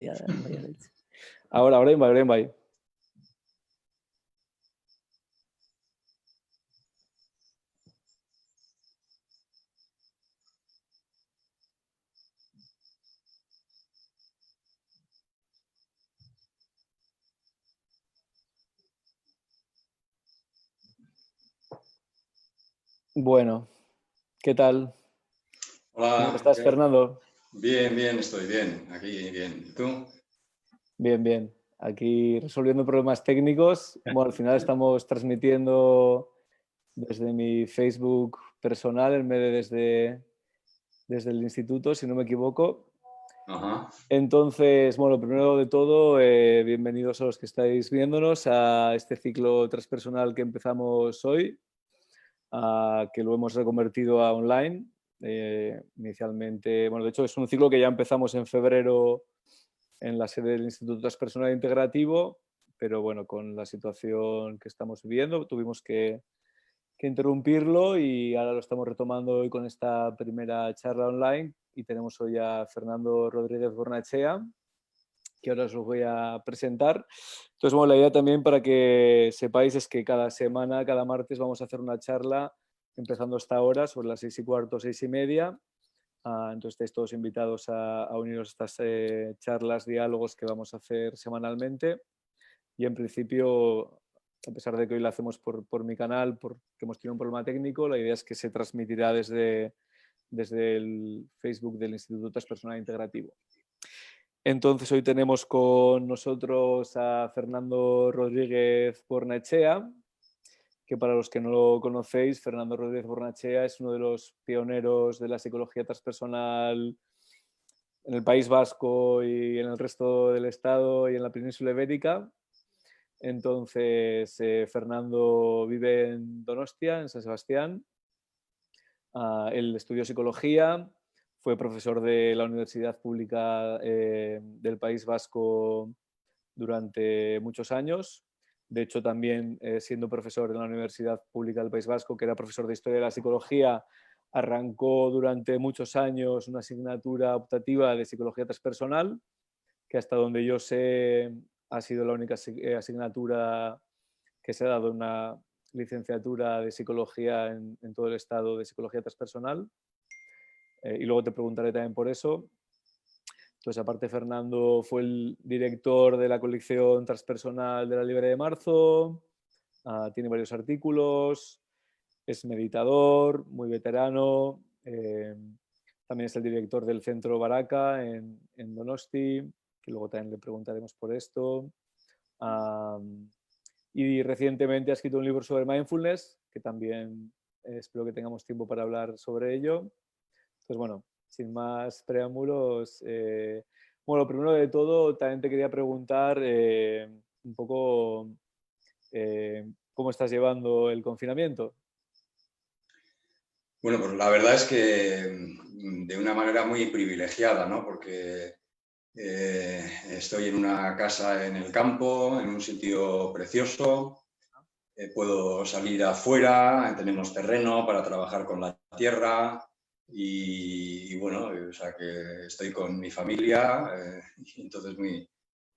Ya, vaya leche. Ahora, orain bai. Bueno, ¿qué tal? ¿Cómo Hola, estás, Fernando? bien, bien, estoy bien, aquí bien. ¿Y tú? Bien, bien. Aquí resolviendo problemas técnicos. Bueno, al final estamos transmitiendo desde mi Facebook personal en vez de desde el instituto, si no me equivoco. Ajá. Entonces, bueno, primero de todo, bienvenidos a los que estáis viéndonos a este ciclo transpersonal que empezamos hoy, que lo hemos reconvertido a online. Inicialmente, bueno, de hecho es un ciclo que ya empezamos en febrero en la sede del Instituto Transpersonal Integrativo, pero bueno, con la situación que estamos viviendo tuvimos que interrumpirlo y ahora lo estamos retomando hoy con esta primera charla online y tenemos hoy a Fernando Rodríguez Bornachea, que ahora os lo voy a presentar. Entonces, bueno, la idea también para que sepáis es que cada semana, cada martes, vamos a hacer una charla empezando esta hora, sobre las 6:15, 6:30. Entonces estáis todos invitados a uniros a estas charlas, diálogos que vamos a hacer semanalmente. Y en principio, a pesar de que hoy la hacemos por mi canal, porque hemos tenido un problema técnico, la idea es que se transmitirá desde el Facebook del Instituto Transpersonal Integrativo. Entonces hoy tenemos con nosotros a Fernando Rodríguez Bornachea, que para los que no lo conocéis, Fernando Rodríguez Bornachea es uno de los pioneros de la psicología transpersonal en el País Vasco y en el resto del estado y en la península ibérica. Entonces, Fernando vive en Donostia, en San Sebastián. Él estudió psicología, fue profesor de la Universidad Pública del País Vasco durante muchos años. De hecho, también siendo profesor en la Universidad Pública del País Vasco, que era profesor de Historia de la Psicología, arrancó durante muchos años una asignatura optativa de Psicología Transpersonal, que hasta donde yo sé ha sido la única asignatura que se ha dado una licenciatura de Psicología en todo el estado de Psicología Transpersonal. Y luego te preguntaré también por eso. Entonces, aparte, Fernando fue el director de la colección transpersonal de la Libre de Marzo, tiene varios artículos, es meditador, muy veterano, también es el director del Centro Baraka en Donosti, que luego también le preguntaremos por esto. Y recientemente ha escrito un libro sobre mindfulness, que también espero que tengamos tiempo para hablar sobre ello. Entonces, bueno, sin más preámbulos, bueno, primero de todo, también te quería preguntar un poco cómo estás llevando el confinamiento. Bueno, pues la verdad es que de una manera muy privilegiada, ¿no? Porque estoy en una casa en el campo, en un sitio precioso, puedo salir afuera, tenemos terreno para trabajar con la tierra y bueno, o sea que estoy con mi familia, y entonces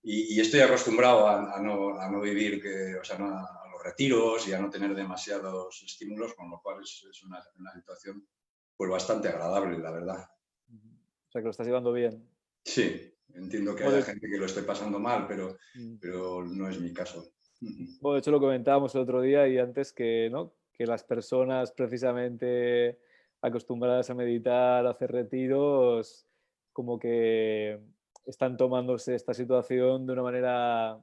y estoy acostumbrado a no vivir, o sea, a los retiros y a no tener demasiados estímulos, con lo cual es una situación pues bastante agradable, la verdad. O sea, que lo estás llevando bien. Sí, entiendo que haya Bueno, gente que lo esté pasando mal, pero no es mi caso. bueno, de hecho lo comentábamos el otro día y antes que, ¿no? Que las personas precisamente acostumbradas a meditar, a hacer retiros, como que están tomándose esta situación de una manera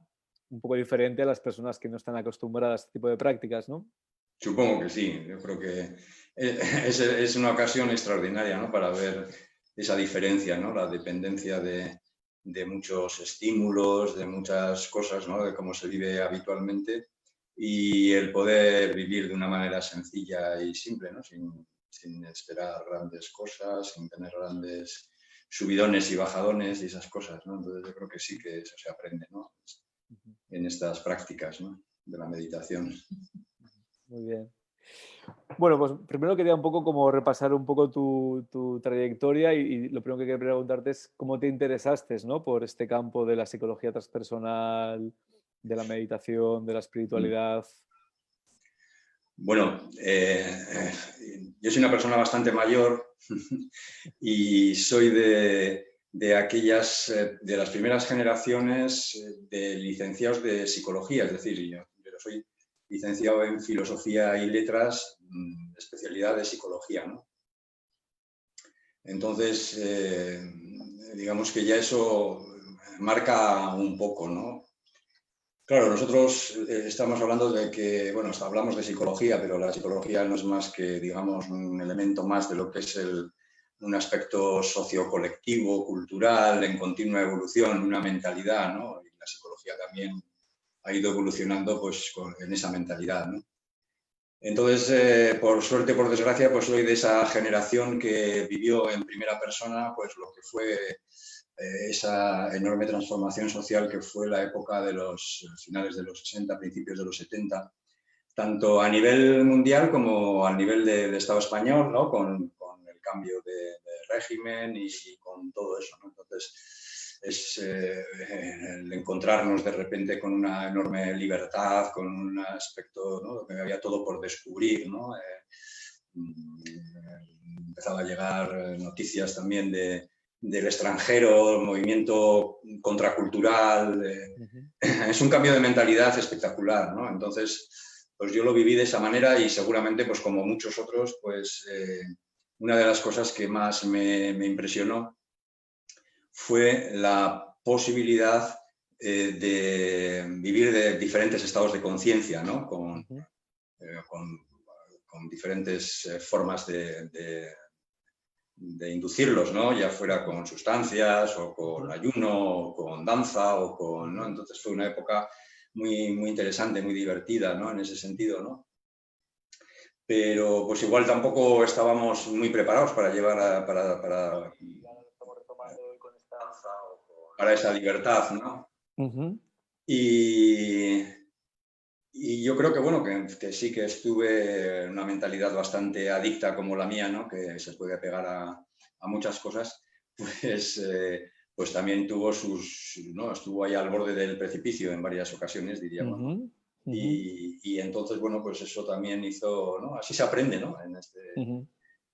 un poco diferente a las personas que no están acostumbradas a este tipo de prácticas, ¿no? Supongo que sí, yo creo que es una ocasión extraordinaria, ¿no? Para ver esa diferencia, ¿no? La dependencia de muchos estímulos, de muchas cosas, ¿no? De cómo se vive habitualmente y el poder vivir de una manera sencilla y simple, ¿no? Sin esperar grandes cosas, sin tener grandes subidones y bajadones y esas cosas, ¿no? Entonces yo creo que sí que eso se aprende, ¿no? En estas prácticas, ¿no? De la meditación. Muy bien. Bueno, pues primero quería un poco como repasar un poco tu trayectoria y lo primero que quería preguntarte es cómo te interesaste, ¿no? Por este campo de la psicología transpersonal, de la meditación, de la espiritualidad. Bueno, yo soy una persona bastante mayor y soy de aquellas, de las primeras generaciones de licenciados de psicología, es decir, yo soy licenciado en Filosofía y Letras, especialidad de Psicología, ¿no? Entonces, digamos que ya eso marca un poco, ¿no? Claro, nosotros estamos hablando de que, bueno, hablamos de psicología, pero la psicología no es más que, digamos, un elemento más de lo que es un aspecto sociocolectivo, cultural, en continua evolución, una mentalidad, ¿no? Y la psicología también ha ido evolucionando pues, en esa mentalidad, ¿no? Entonces, por suerte, por desgracia, pues soy de esa generación que vivió en primera persona pues lo que fue esa enorme transformación social que fue la época de los finales de los 60, principios de los 70, tanto a nivel mundial como a nivel del Estado español, ¿no? Con el cambio de régimen y con todo eso, ¿no? Entonces, es el encontrarnos de repente con una enorme libertad, con un aspecto, ¿no? Que había todo por descubrir, ¿no? Empezaba a llegar noticias también del extranjero, movimiento contracultural. Es un cambio de mentalidad espectacular, ¿no? Entonces, pues yo lo viví de esa manera y seguramente, pues como muchos otros, pues una de las cosas que más me impresionó fue la posibilidad de vivir de diferentes estados de conciencia, ¿no? Con diferentes formas de inducirlos, ¿no? Ya fuera con sustancias o con ayuno o con danza o con, ¿no? Entonces fue una época muy, muy interesante, muy divertida, ¿no? En ese sentido, ¿no? Pero pues igual tampoco estábamos muy preparados para llevar para esa libertad, ¿no? Y yo creo que, bueno, que sí que estuve en una mentalidad bastante adicta como la mía, ¿no? Que se puede pegar a muchas cosas, pues, pues también tuvo ¿no? Estuvo ahí al borde del precipicio en varias ocasiones, diríamos, ¿no? Y entonces, bueno, pues eso también hizo, ¿no? Así se aprende, ¿no?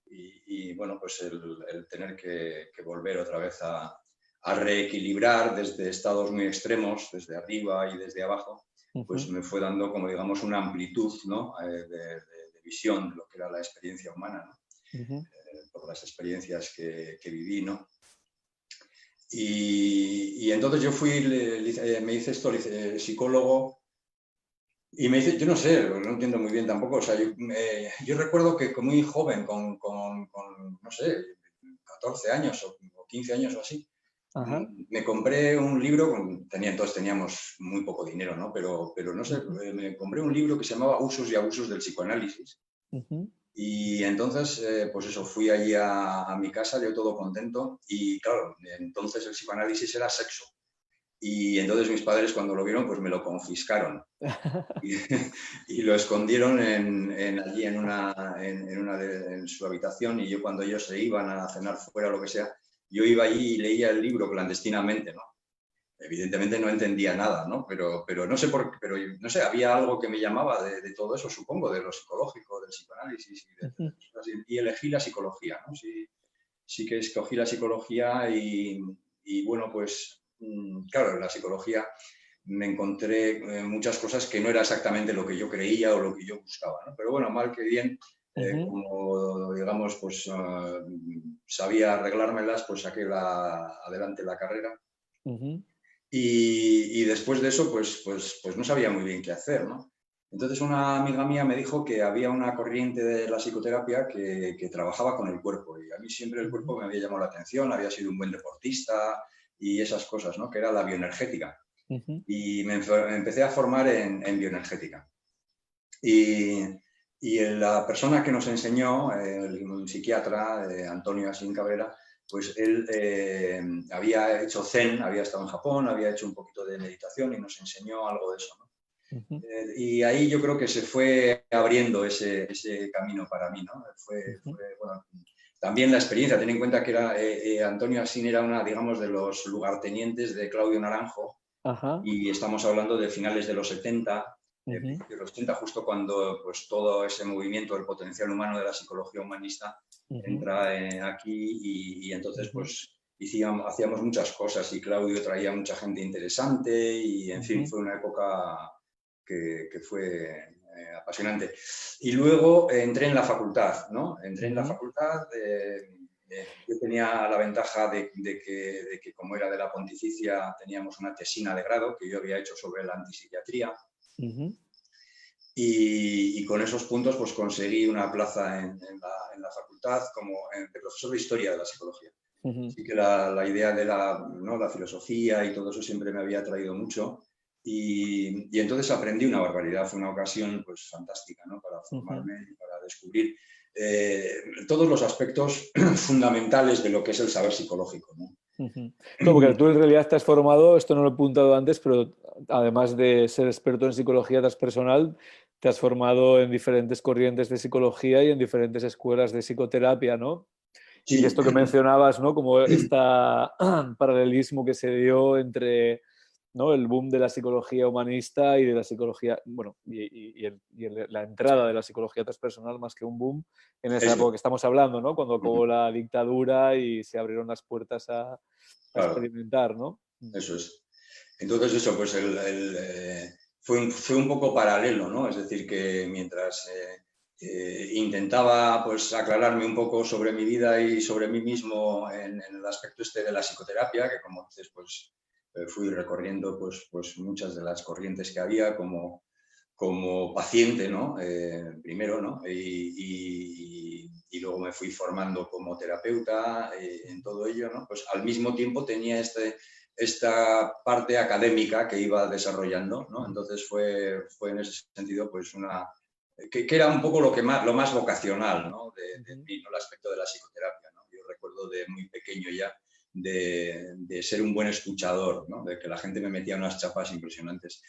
Y bueno, pues el tener que volver otra vez a reequilibrar desde estados muy extremos, desde arriba y desde abajo, pues me fue dando, como digamos, una amplitud, ¿no? de visión de lo que era la experiencia humana, ¿no? Por las experiencias que viví, ¿no? Y entonces yo me hice esto, psicólogo, y me dice, yo no sé, no entiendo muy bien tampoco, o sea, yo recuerdo que muy joven, con, no sé, 14 años o 15 años o así, me compré un libro, entonces teníamos muy poco dinero, ¿no? Pero no sé, me compré un libro que se llamaba Usos y abusos del psicoanálisis. Y entonces, pues eso, fui allí a mi casa, yo todo contento, y claro, entonces el psicoanálisis era sexo. Y entonces mis padres cuando lo vieron, pues me lo confiscaron. Y lo escondieron allí en su habitación, y yo cuando ellos se iban a cenar fuera o lo que sea, yo iba allí y leía el libro clandestinamente, ¿no? Evidentemente no entendía nada, ¿no? Pero no sé pero no sé, había algo que me llamaba de todo eso, supongo, de lo psicológico, del psicoanálisis y elegí la psicología, ¿no? Sí que escogí la psicología y bueno, pues claro, la psicología me encontré muchas cosas que no era exactamente lo que yo creía o lo que yo buscaba, ¿no? Pero bueno, mal que bien, como digamos, pues sabía arreglármelas, pues saqué adelante la carrera. Y después de eso, pues no sabía muy bien qué hacer, ¿no? Entonces una amiga mía me dijo que había una corriente de la psicoterapia que trabajaba con el cuerpo, y a mí siempre el cuerpo me había llamado la atención, había sido un buen deportista y esas cosas, ¿no? Que era la bioenergética. Y me empecé a formar en bioenergética. Y la persona que nos enseñó, el psiquiatra, Antonio Asín Cabrera, pues él había hecho Zen, había estado en Japón, había hecho un poquito de meditación y nos enseñó algo de eso, ¿no? Ujú, Y ahí yo creo que se fue abriendo ese camino para mí, ¿no? ujú. Bueno, también la experiencia, ten en cuenta que Antonio Asín era una, digamos, de los lugartenientes de Claudio Naranjo, Ajá. y estamos hablando de finales de los 70, Ujú, principios de los 80, justo cuando pues, todo ese movimiento del potencial humano de la psicología humanista ujú, entra aquí y entonces ujú, pues hacíamos muchas cosas y Claudio traía mucha gente interesante y en fin, ujú, fue una época que fue apasionante. Y luego entré en la facultad, ¿no? Entré en la ujú, facultad, yo tenía la ventaja de que como era de la pontificia teníamos una tesina de grado que yo había hecho sobre la antipsiquiatría ujú, y con esos puntos pues conseguí una plaza en la facultad como de profesor de historia de la psicología. ujú, Así que la idea de ¿no? la filosofía y todo eso siempre me había atraído mucho y entonces aprendí una barbaridad. Fue una ocasión pues fantástica, ¿no? Para ujú, formarme y para descubrir eh, todos los aspectos fundamentales de lo que es el saber psicológico, ¿no? ujú. No, porque tú en realidad te has formado, esto no lo he apuntado antes, pero además de ser experto en psicología transpersonal, te has formado en diferentes corrientes de psicología y en diferentes escuelas de psicoterapia, ¿no? Y Sí, esto que mencionabas, ¿no? Como este paralelismo que se dio entre, ¿no? El boom de la psicología humanista y de la psicología, bueno, la entrada de la psicología transpersonal más que un boom en esa eso. época que estamos hablando, ¿no? Cuando acabó la dictadura y se abrieron las puertas a Claro, experimentar, ¿no? eso es. Entonces eso, pues fue un poco paralelo, ¿no? Es decir, que mientras intentaba pues aclararme un poco sobre mi vida y sobre mí mismo en el aspecto este de la psicoterapia, que como dices, pues fui recorriendo pues muchas de las corrientes que había como paciente, ¿no? Primero, ¿no? Y luego me fui formando como terapeuta en todo ello, ¿no? Pues al mismo tiempo tenía esta parte académica que iba desarrollando, ¿no? Entonces fue en ese sentido pues que era un poco lo más vocacional, ¿no? De mí, ¿no? El aspecto de la psicoterapia, ¿no? Yo recuerdo de muy pequeño ya de ser un buen escuchador, ¿no? De que la gente me metía unas chapas impresionantes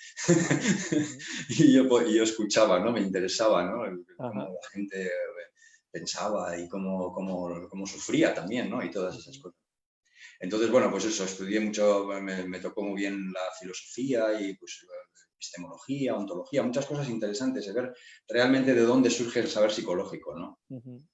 y yo escuchaba, ¿no? Me interesaba, ¿no? Cómo Ajá. la gente pensaba y cómo sufría también, ¿no? Y todas esas cosas. Entonces, bueno, pues eso, estudié mucho, me tocó muy bien la filosofía y pues epistemología, ontología, muchas cosas interesantes, de ver realmente de dónde surge el saber psicológico, ¿no? Ujú,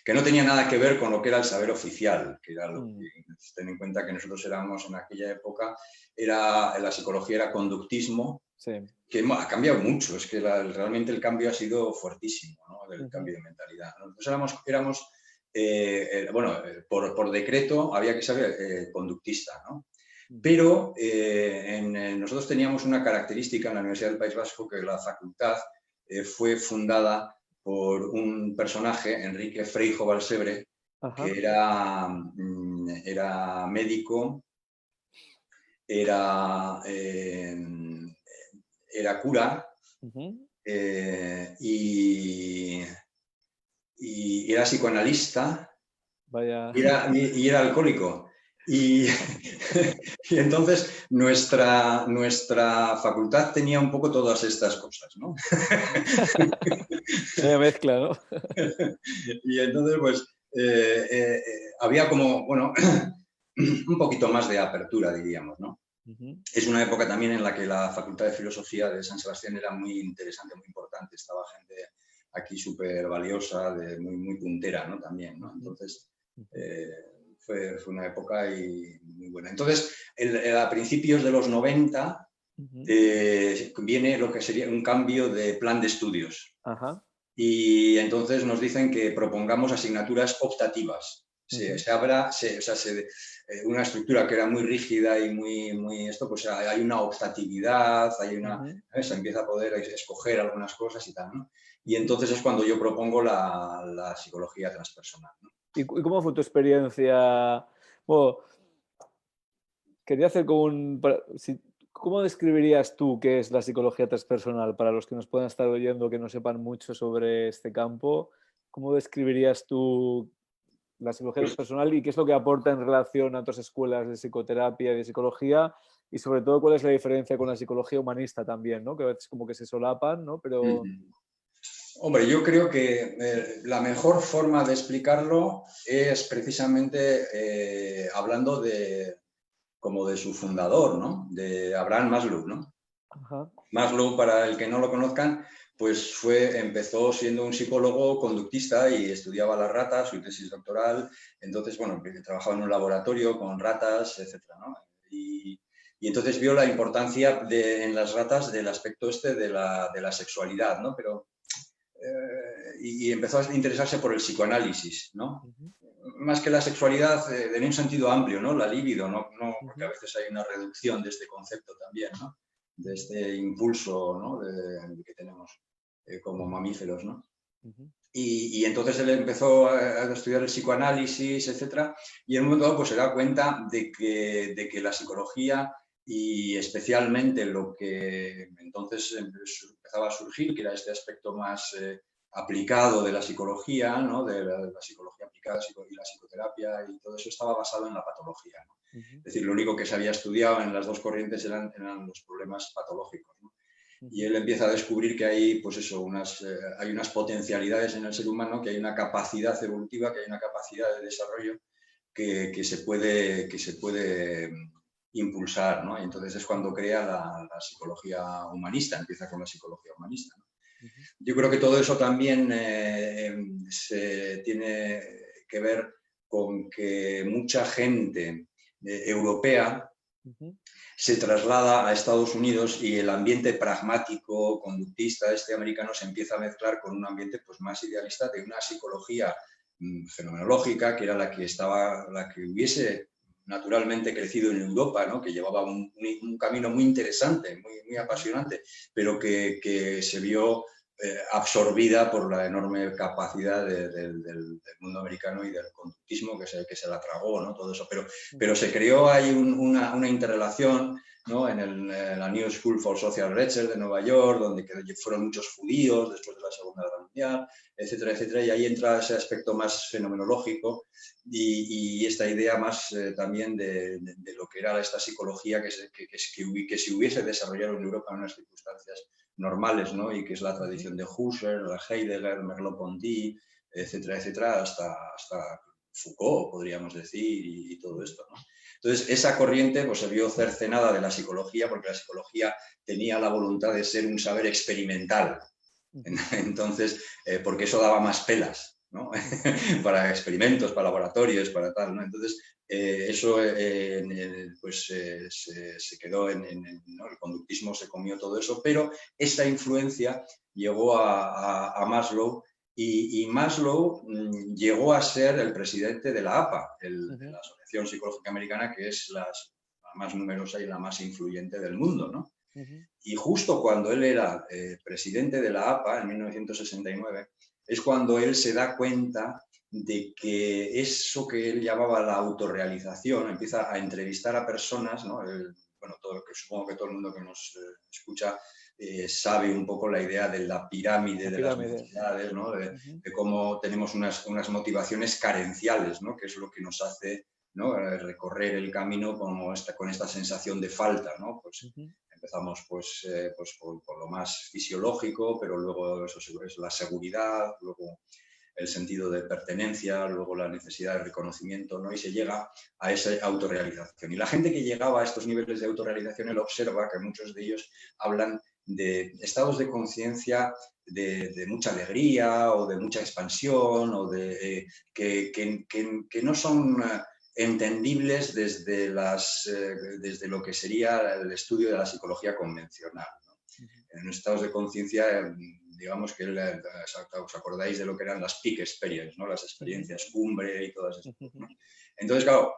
Que no tenía nada que ver con lo que era el saber oficial, que era lo ujú, que, ten en cuenta que nosotros éramos en aquella época, la psicología era conductismo, sí. que ha cambiado mucho, es que realmente el cambio ha sido fuertísimo, ¿no? Del Ujú, cambio de mentalidad. Nosotros éramos bueno, por decreto había que ser conductista, ¿no? ujú, Pero nosotros teníamos una característica en la Universidad del País Vasco, que la facultad fue fundada por un personaje, Enrique Freijo Balsebre, ajá. que era médico, era, eh, era cura Ujú. y era psicoanalista Vaya. y era alcohólico. Y, y entonces nuestra facultad tenía un poco todas estas cosas, ¿no? Vaya mezcla, ¿no? Y entonces, pues, había como, bueno, un poquito más de apertura, diríamos, ¿no? Ujú, Es una época también en la que la Facultad de Filosofía de San Sebastián era muy interesante, muy importante. Estaba gente aquí súper valiosa, muy puntera, ¿no? También, ¿no? ujú, Entonces, ujú, eh, fue una época muy buena. Entonces, a principios de los 90 ujú. viene lo que sería un cambio de plan de estudios. Ajá. Y entonces nos dicen que propongamos asignaturas optativas. Ujú, Se abra, o sea, una estructura que era muy rígida y muy esto, pues hay una optatividad, ujú. se empieza a poder escoger algunas cosas y tal, ¿no? Y entonces es cuando yo propongo la psicología transpersonal, ¿no? ¿Y cómo fue tu experiencia? Bueno, quería hacer como ¿cómo describirías tú qué es la psicología transpersonal para los que nos puedan estar oyendo que no sepan mucho sobre este campo? ¿Cómo describirías tú la psicología Pues transpersonal y qué es lo que aporta en relación a otras escuelas de psicoterapia y de psicología Y sobre todo, ¿cuál es la diferencia con la psicología humanista también, ¿no? Que a veces como que se solapan, ¿no? Pero... Hombre, yo creo que la mejor forma de explicarlo es precisamente hablando como de su fundador, ¿no? De Abraham Maslow, ¿no? Ajá. Maslow, para el que no lo conozcan, pues empezó siendo un psicólogo conductista y estudiaba las ratas, su tesis doctoral. Entonces, bueno, trabajaba en un laboratorio con ratas, etcétera, ¿no? Y entonces vio la importancia en las ratas del aspecto de la sexualidad, ¿no? Pero y empezó a interesarse por el psicoanálisis, ¿no? Más que la sexualidad, en un sentido amplio, ¿no? La libido, ¿no? Porque a veces hay una reducción de este concepto también, ¿no? De este impulso, ¿no? Que tenemos como mamíferos, ¿no? Y entonces él empezó a estudiar el psicoanálisis, etcétera, y en un momento dado pues se da cuenta de que la psicología y especialmente lo que entonces empezaba a surgir, que era este aspecto más aplicado de la psicología, ¿no? De la psicología aplicada y la psicoterapia y todo eso estaba basado en la patología, ¿no? Es decir, lo único que se había estudiado en las dos corrientes eran los problemas patológicos, ¿no? Y él empieza a descubrir que hay, pues eso, hay unas potencialidades en el ser humano, que hay una capacidad evolutiva, que hay una capacidad de desarrollo que se puede impulsar, ¿no? Y entonces es cuando crea la psicología humanista, empieza con la psicología humanista, ¿no? Yo creo que todo eso también se tiene que ver con que mucha gente europea se traslada a Estados Unidos y el ambiente pragmático, conductista americano se empieza a mezclar con un ambiente pues, más idealista de una psicología fenomenológica, que era la que hubiese naturalmente crecido en Europa, ¿no? Que llevaba un camino muy interesante, muy apasionante, pero que se vio absorbida por la enorme capacidad del mundo americano y del conductismo que se la tragó, ¿no? Todo eso. Pero se creó ahí una interrelación, ¿no? En la New School for Social Research de Nueva York, donde fueron muchos judíos después de la Segunda Guerra Mundial, etcétera, etcétera, y ahí entra ese aspecto más fenomenológico y esta idea más también de lo que era esta psicología que se hubiese desarrollado en Europa en unas circunstancias normales, ¿no? Y que es la tradición de Husserl, Heidegger, Merleau-Ponty, etcétera, etcétera, hasta Foucault, podríamos decir, y todo esto, ¿no? Entonces, esa corriente pues, se vio cercenada de la psicología porque la psicología tenía la voluntad de ser un saber experimental. Entonces, porque eso daba más pelas, ¿no? Para experimentos, para laboratorios, para tal, ¿no? Entonces, eso pues se quedó ¿no? El conductismo se comió todo eso, pero esta influencia llegó a Maslow y Maslow llegó a ser el presidente de la APA, de la Asociación Psicológica Americana, que es la más numerosa y la más influyente del mundo, ¿no? Y justo cuando él era presidente de la APA, en 1969, es cuando él se da cuenta de que eso que él llamaba la autorrealización, empieza a entrevistar a personas, ¿no? Bueno, supongo que todo el mundo que nos escucha sabe un poco la idea de la pirámide de las necesidades, ¿no? De cómo tenemos unas motivaciones carenciales, ¿no? Que es lo que nos hace, ¿no? Recorrer el camino con esta sensación de falta, ¿no? Pues, empezamos pues por lo más fisiológico, pero luego eso es la seguridad, luego el sentido de pertenencia, luego la necesidad de reconocimiento, ¿no? Y se llega a esa autorrealización. Y la gente que llegaba a estos niveles de autorrealización, él observa que muchos de ellos hablan de estados de conciencia de mucha alegría o de mucha expansión o de que no son entendibles desde lo que sería el estudio de la psicología convencional, ¿no? En estados de conciencia, digamos que os acordáis de lo que eran las peak experience, ¿no? Las experiencias cumbre y todas esas cosas, ¿no? Entonces, claro,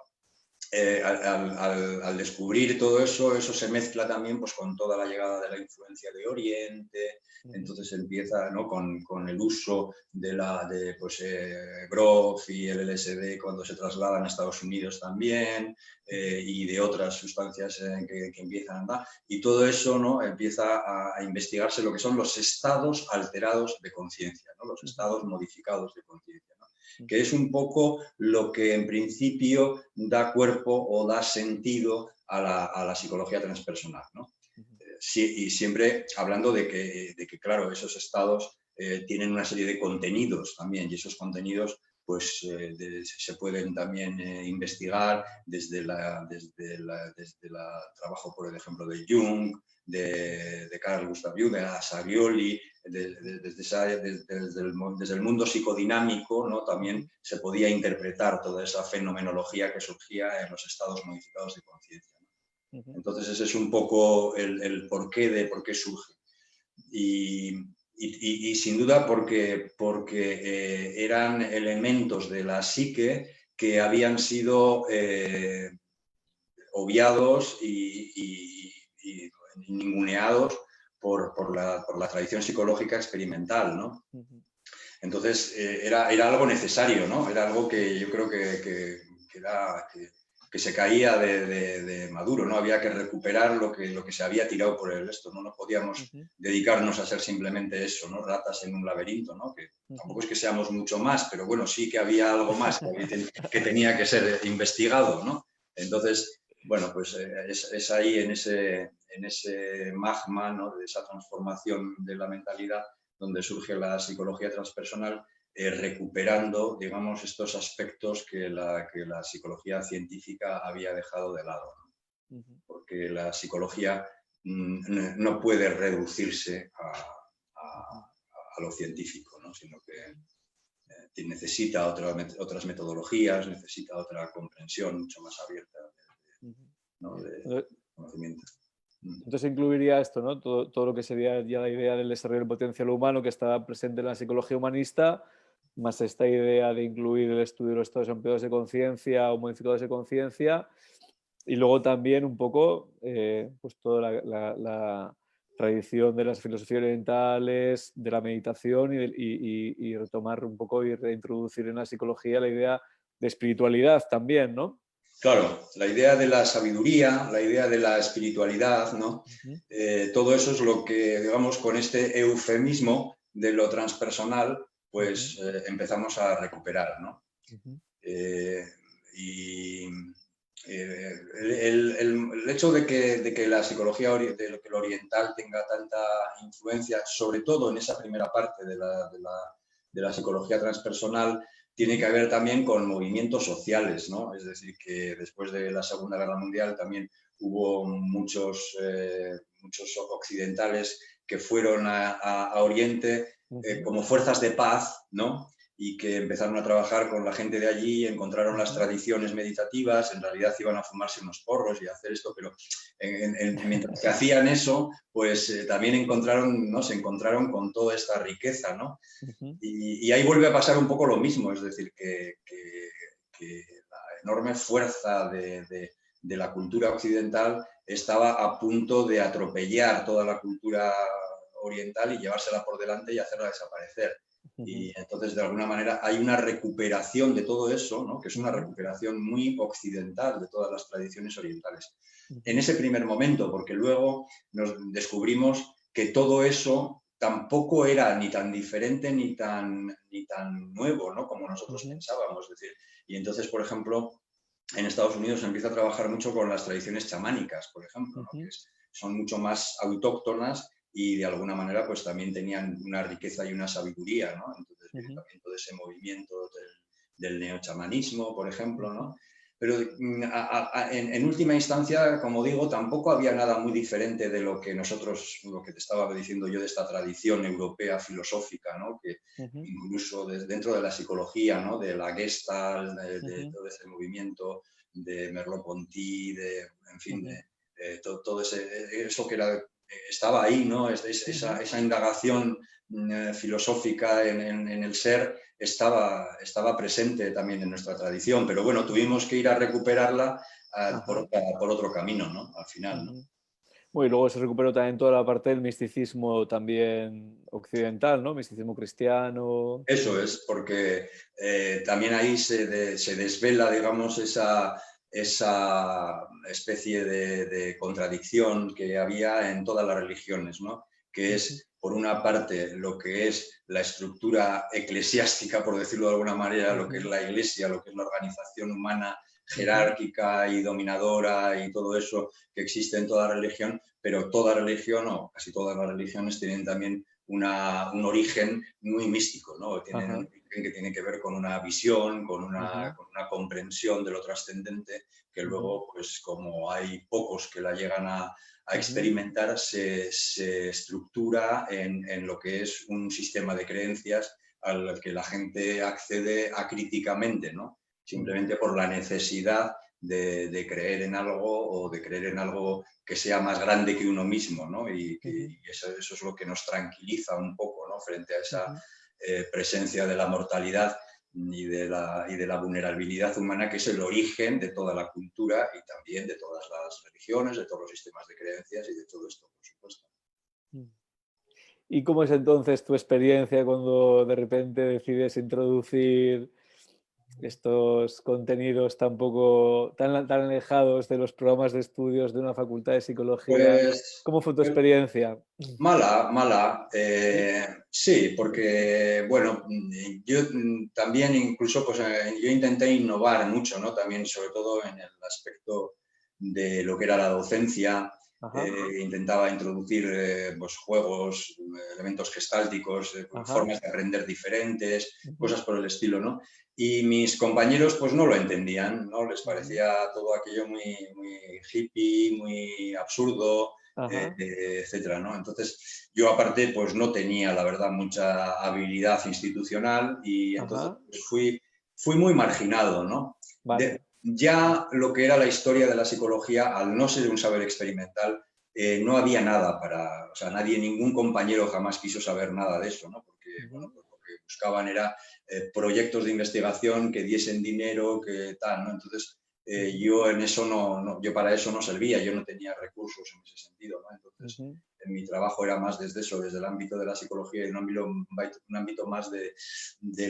al descubrir todo eso, eso se mezcla también pues, con toda la llegada de la influencia de Oriente. Entonces empieza, ¿no? con el uso de Grof y el LSD cuando se trasladan a Estados Unidos también, y de otras sustancias que empiezan a andar. Y todo eso, ¿no? Empieza a investigarse lo que son los estados alterados de conciencia, ¿no? Los estados modificados de conciencia, ¿no? Que es un poco lo que en principio da cuerpo o da sentido a la psicología transpersonal, ¿no? Sí, y siempre hablando de que, claro, esos estados tienen una serie de contenidos también, y esos contenidos pues se pueden también investigar desde el trabajo, por ejemplo, de Jung, de Carl Gustav Jung, de Savioli, desde el mundo psicodinámico, ¿no? También se podía interpretar toda esa fenomenología que surgía en los estados modificados de conciencia, ¿no? Entonces ese es un poco el porqué de por qué surge. Y sin duda porque eran elementos de la psique que habían sido obviados y ninguneados por la tradición psicológica experimental, ¿no? Entonces era algo necesario, ¿no? Era algo que yo creo que se caía de maduro, ¿no? Había que recuperar lo que se había tirado por el esto, ¿no? No podíamos dedicarnos a ser simplemente eso, ¿no? Ratas en un laberinto, ¿no? Que tampoco es que seamos mucho más, pero bueno, sí que había algo más que tenía que ser investigado, ¿no? Entonces, bueno, pues es ahí en ese magma, ¿no? De esa transformación de la mentalidad donde surge la psicología transpersonal, recuperando, digamos, estos aspectos que la psicología científica había dejado de lado, ¿no? Porque la psicología no puede reducirse a lo científico, ¿no? Sino que necesita otras metodologías, necesita otra comprensión mucho más abierta, ¿no? De conocimiento. Entonces incluiría esto, ¿no? Todo lo que sería ya la idea del desarrollo del potencial humano que está presente en la psicología humanista, más esta idea de incluir el estudio de los estados ampliados de conciencia o modificados de conciencia, y luego también un poco pues toda la tradición de las filosofías orientales, de la meditación y retomar un poco y reintroducir en la psicología la idea de espiritualidad también, ¿no? Claro, la idea de la sabiduría, la idea de la espiritualidad, ¿no? Todo eso es lo que, digamos, con este eufemismo de lo transpersonal, pues empezamos a recuperar, ¿no? El hecho de que la psicología, de que lo oriental tenga tanta influencia, sobre todo en esa primera parte de la psicología transpersonal, tiene que ver también con movimientos sociales, ¿no? Es decir, que después de la Segunda Guerra Mundial también hubo muchos occidentales que fueron a Oriente como fuerzas de paz, ¿no? Y que empezaron a trabajar con la gente de allí, encontraron las tradiciones meditativas, en realidad iban a fumarse unos porros y a hacer esto, pero mientras que hacían eso, pues también se encontraron con toda esta riqueza, ¿no? Y ahí vuelve a pasar un poco lo mismo, es decir, que la enorme fuerza de la cultura occidental estaba a punto de atropellar toda la cultura oriental y llevársela por delante y hacerla desaparecer. Y entonces, de alguna manera, hay una recuperación de todo eso, ¿no? Que es una recuperación muy occidental de todas las tradiciones orientales. En ese primer momento, porque luego nos descubrimos que todo eso tampoco era ni tan diferente ni tan nuevo, ¿no? Como nosotros pensábamos. Es decir, y entonces, por ejemplo, en Estados Unidos se empieza a trabajar mucho con las tradiciones chamánicas, por ejemplo, ¿no? Que son mucho más autóctonas y de alguna manera pues también tenían una riqueza y una sabiduría, ¿no? Entonces también todo ese movimiento del neochamanismo, por ejemplo, ¿no? Pero en última instancia, como digo, tampoco había nada muy diferente de lo que te estaba diciendo yo de esta tradición europea filosófica, ¿no? Que incluso dentro de la psicología, ¿no? De la Gestalt, de todo ese movimiento de Merleau-Ponty, en fin, todo eso que estaba ahí, ¿no? Esa indagación filosófica en el ser estaba presente también en nuestra tradición, pero bueno, tuvimos que ir a recuperarla por otro camino, ¿no? Al final, ¿no? Bueno, y luego se recuperó también toda la parte del misticismo también occidental, ¿no? Misticismo cristiano. Eso es, porque también ahí se desvela, digamos, esa especie de contradicción que había en todas las religiones, ¿no? Que es, por una parte, lo que es la estructura eclesiástica, por decirlo de alguna manera, lo que es la iglesia, lo que es la organización humana jerárquica y dominadora y todo eso que existe en toda religión, pero toda religión o casi todas las religiones tienen también un origen muy místico, ¿no? Tienen un origen que tiene que ver con una visión, con una comprensión de lo trascendente, que luego, pues como hay pocos que la llegan a experimentar, se estructura en lo que es un sistema de creencias al que la gente accede acríticamente, ¿no? Simplemente por la necesidad de creer en algo o de creer en algo que sea más grande que uno mismo, ¿no? Y eso es lo que nos tranquiliza un poco, ¿no? Frente a esa presencia de la mortalidad y de la vulnerabilidad humana, que es el origen de toda la cultura y también de todas las religiones, de todos los sistemas de creencias y de todo esto, por supuesto. ¿Y cómo es entonces tu experiencia cuando de repente decides introducir estos contenidos tan alejados de los programas de estudios de una facultad de psicología? Pues ¿Cómo fue tu experiencia? mala. Sí, porque, bueno, yo también incluso, pues yo intenté innovar mucho, ¿no? También, sobre todo en el aspecto de lo que era la docencia. Intentaba introducir pues, juegos, elementos gestálticos, formas de aprender diferentes, cosas por el estilo, ¿no? Y mis compañeros pues no lo entendían, ¿no? Les parecía todo aquello muy, muy hippie, muy absurdo, etcétera, ¿no? Entonces yo aparte pues no tenía, la verdad, mucha habilidad institucional y entonces pues, fui muy marginado, ¿no? Vale. Ya lo que era la historia de la psicología, al no ser un saber experimental, no había nada o sea, ningún compañero jamás quiso saber nada de eso, ¿no? Porque bueno, pues lo que buscaban era proyectos de investigación que diesen dinero, que tal, ¿no? Entonces, yo en eso yo para eso no servía, yo no tenía recursos en ese sentido, ¿no? Entonces, en mi trabajo era más desde eso, desde el ámbito de la psicología y un ámbito más de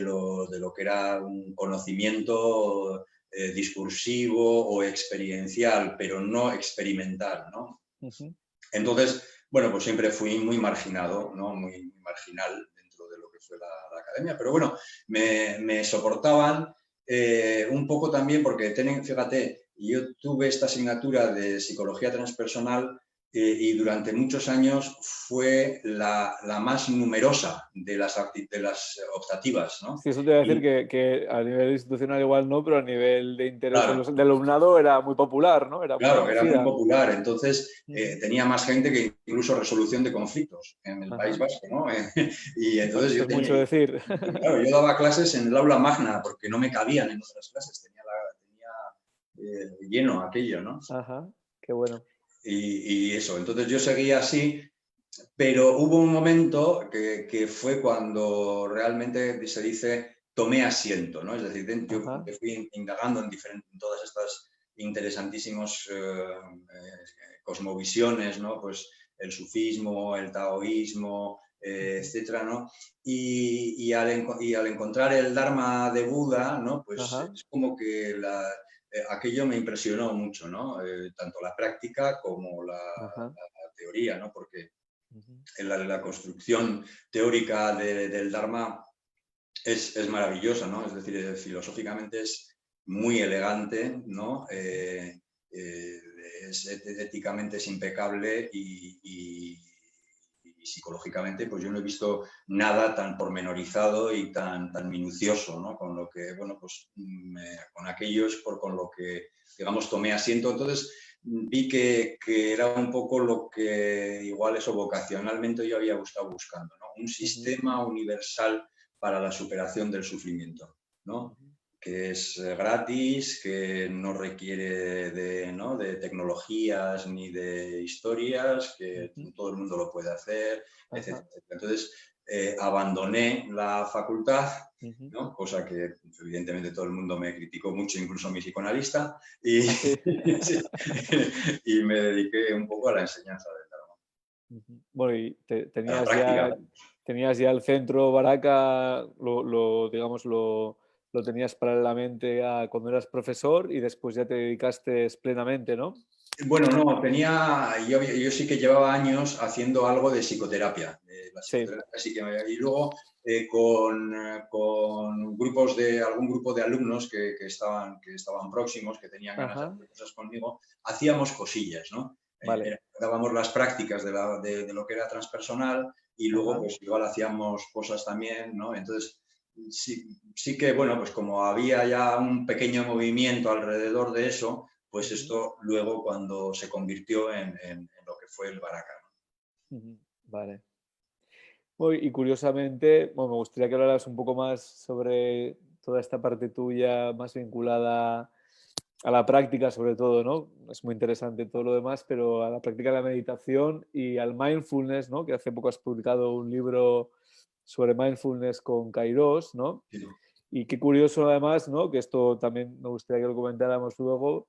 lo que era un conocimiento discursivo o experiencial, pero no experimental, ¿no? Entonces, bueno, pues siempre fui muy marginado, ¿no? Muy marginal dentro de lo que fue la academia, pero bueno, me soportaban un poco también porque, fíjate, yo tuve esta asignatura de psicología transpersonal y durante muchos años fue la más numerosa de las optativas, ¿no? Sí, eso te iba a decir que a nivel institucional igual no, pero a nivel de interés Claro. del alumnado era muy popular, ¿no? Claro, era muy popular. Entonces, tenía más gente que incluso resolución de conflictos en el País Vasco, ¿no? Y entonces Esto es mucho decir. Claro, yo daba clases en el aula magna porque no me cabían en otras clases. Tenía lleno aquello, ¿no? Ajá, qué bueno. Y eso, entonces yo seguía así, pero hubo un momento que fue cuando realmente se dice tomé asiento, ¿no? Es decir, yo fui indagando en todas estas interesantísimos cosmovisiones, ¿no? Pues el sufismo, el taoísmo, etcétera, ¿no? Y al encontrar el Dharma de Buda, ¿no? Pues es como que aquello me impresionó mucho, ¿no? Tanto la práctica como la teoría, ¿no? Porque la construcción teórica del Dharma es maravillosa, ¿no? Es decir, filosóficamente es muy elegante, ¿no? Éticamente es impecable y psicológicamente, pues yo no he visto nada tan pormenorizado y tan minucioso, ¿no? Con lo que, bueno, pues con aquello es con lo que, digamos, tomé asiento. Entonces vi que era un poco lo que igual eso vocacionalmente yo había estado buscando, ¿no? Un sistema universal para la superación del sufrimiento, ¿no? Que es gratis, que no requiere de tecnologías ni de historias, que todo el mundo lo puede hacer, etc. Entonces, abandoné la facultad, ¿no? Cosa que evidentemente todo el mundo me criticó mucho, incluso mi psicoanalista, y, y me dediqué un poco a la enseñanza del Dharma. Bueno, y A la práctica. tenías ya el centro Baraca, digamos, lo tenías paralelamente a cuando eras profesor y después ya te dedicaste plenamente, ¿no? Bueno, no, yo sí que llevaba años haciendo algo de psicoterapia. la Sí. psicoterapia sí que me había... Y luego con algún grupo de alumnos que estaban próximos, que tenían ganas de Ajá. hacer cosas conmigo, hacíamos cosillas, ¿no? Vale. Dábamos las prácticas de lo que era transpersonal y luego Ajá. pues igual hacíamos cosas también, ¿no? Entonces sí que, bueno, pues como había ya un pequeño movimiento alrededor de eso, pues esto luego cuando se convirtió en lo que fue el Baraka, ¿no? Vale. Y curiosamente, bueno, me gustaría que hablaras un poco más sobre toda esta parte tuya más vinculada a la práctica, sobre todo, ¿no? Es muy interesante todo lo demás, pero a la práctica de la meditación y al mindfulness, ¿no? Que hace poco has publicado un libro sobre mindfulness con Kairos, ¿no? Sí. Y qué curioso además, ¿no? Que esto también me gustaría que lo comentáramos luego,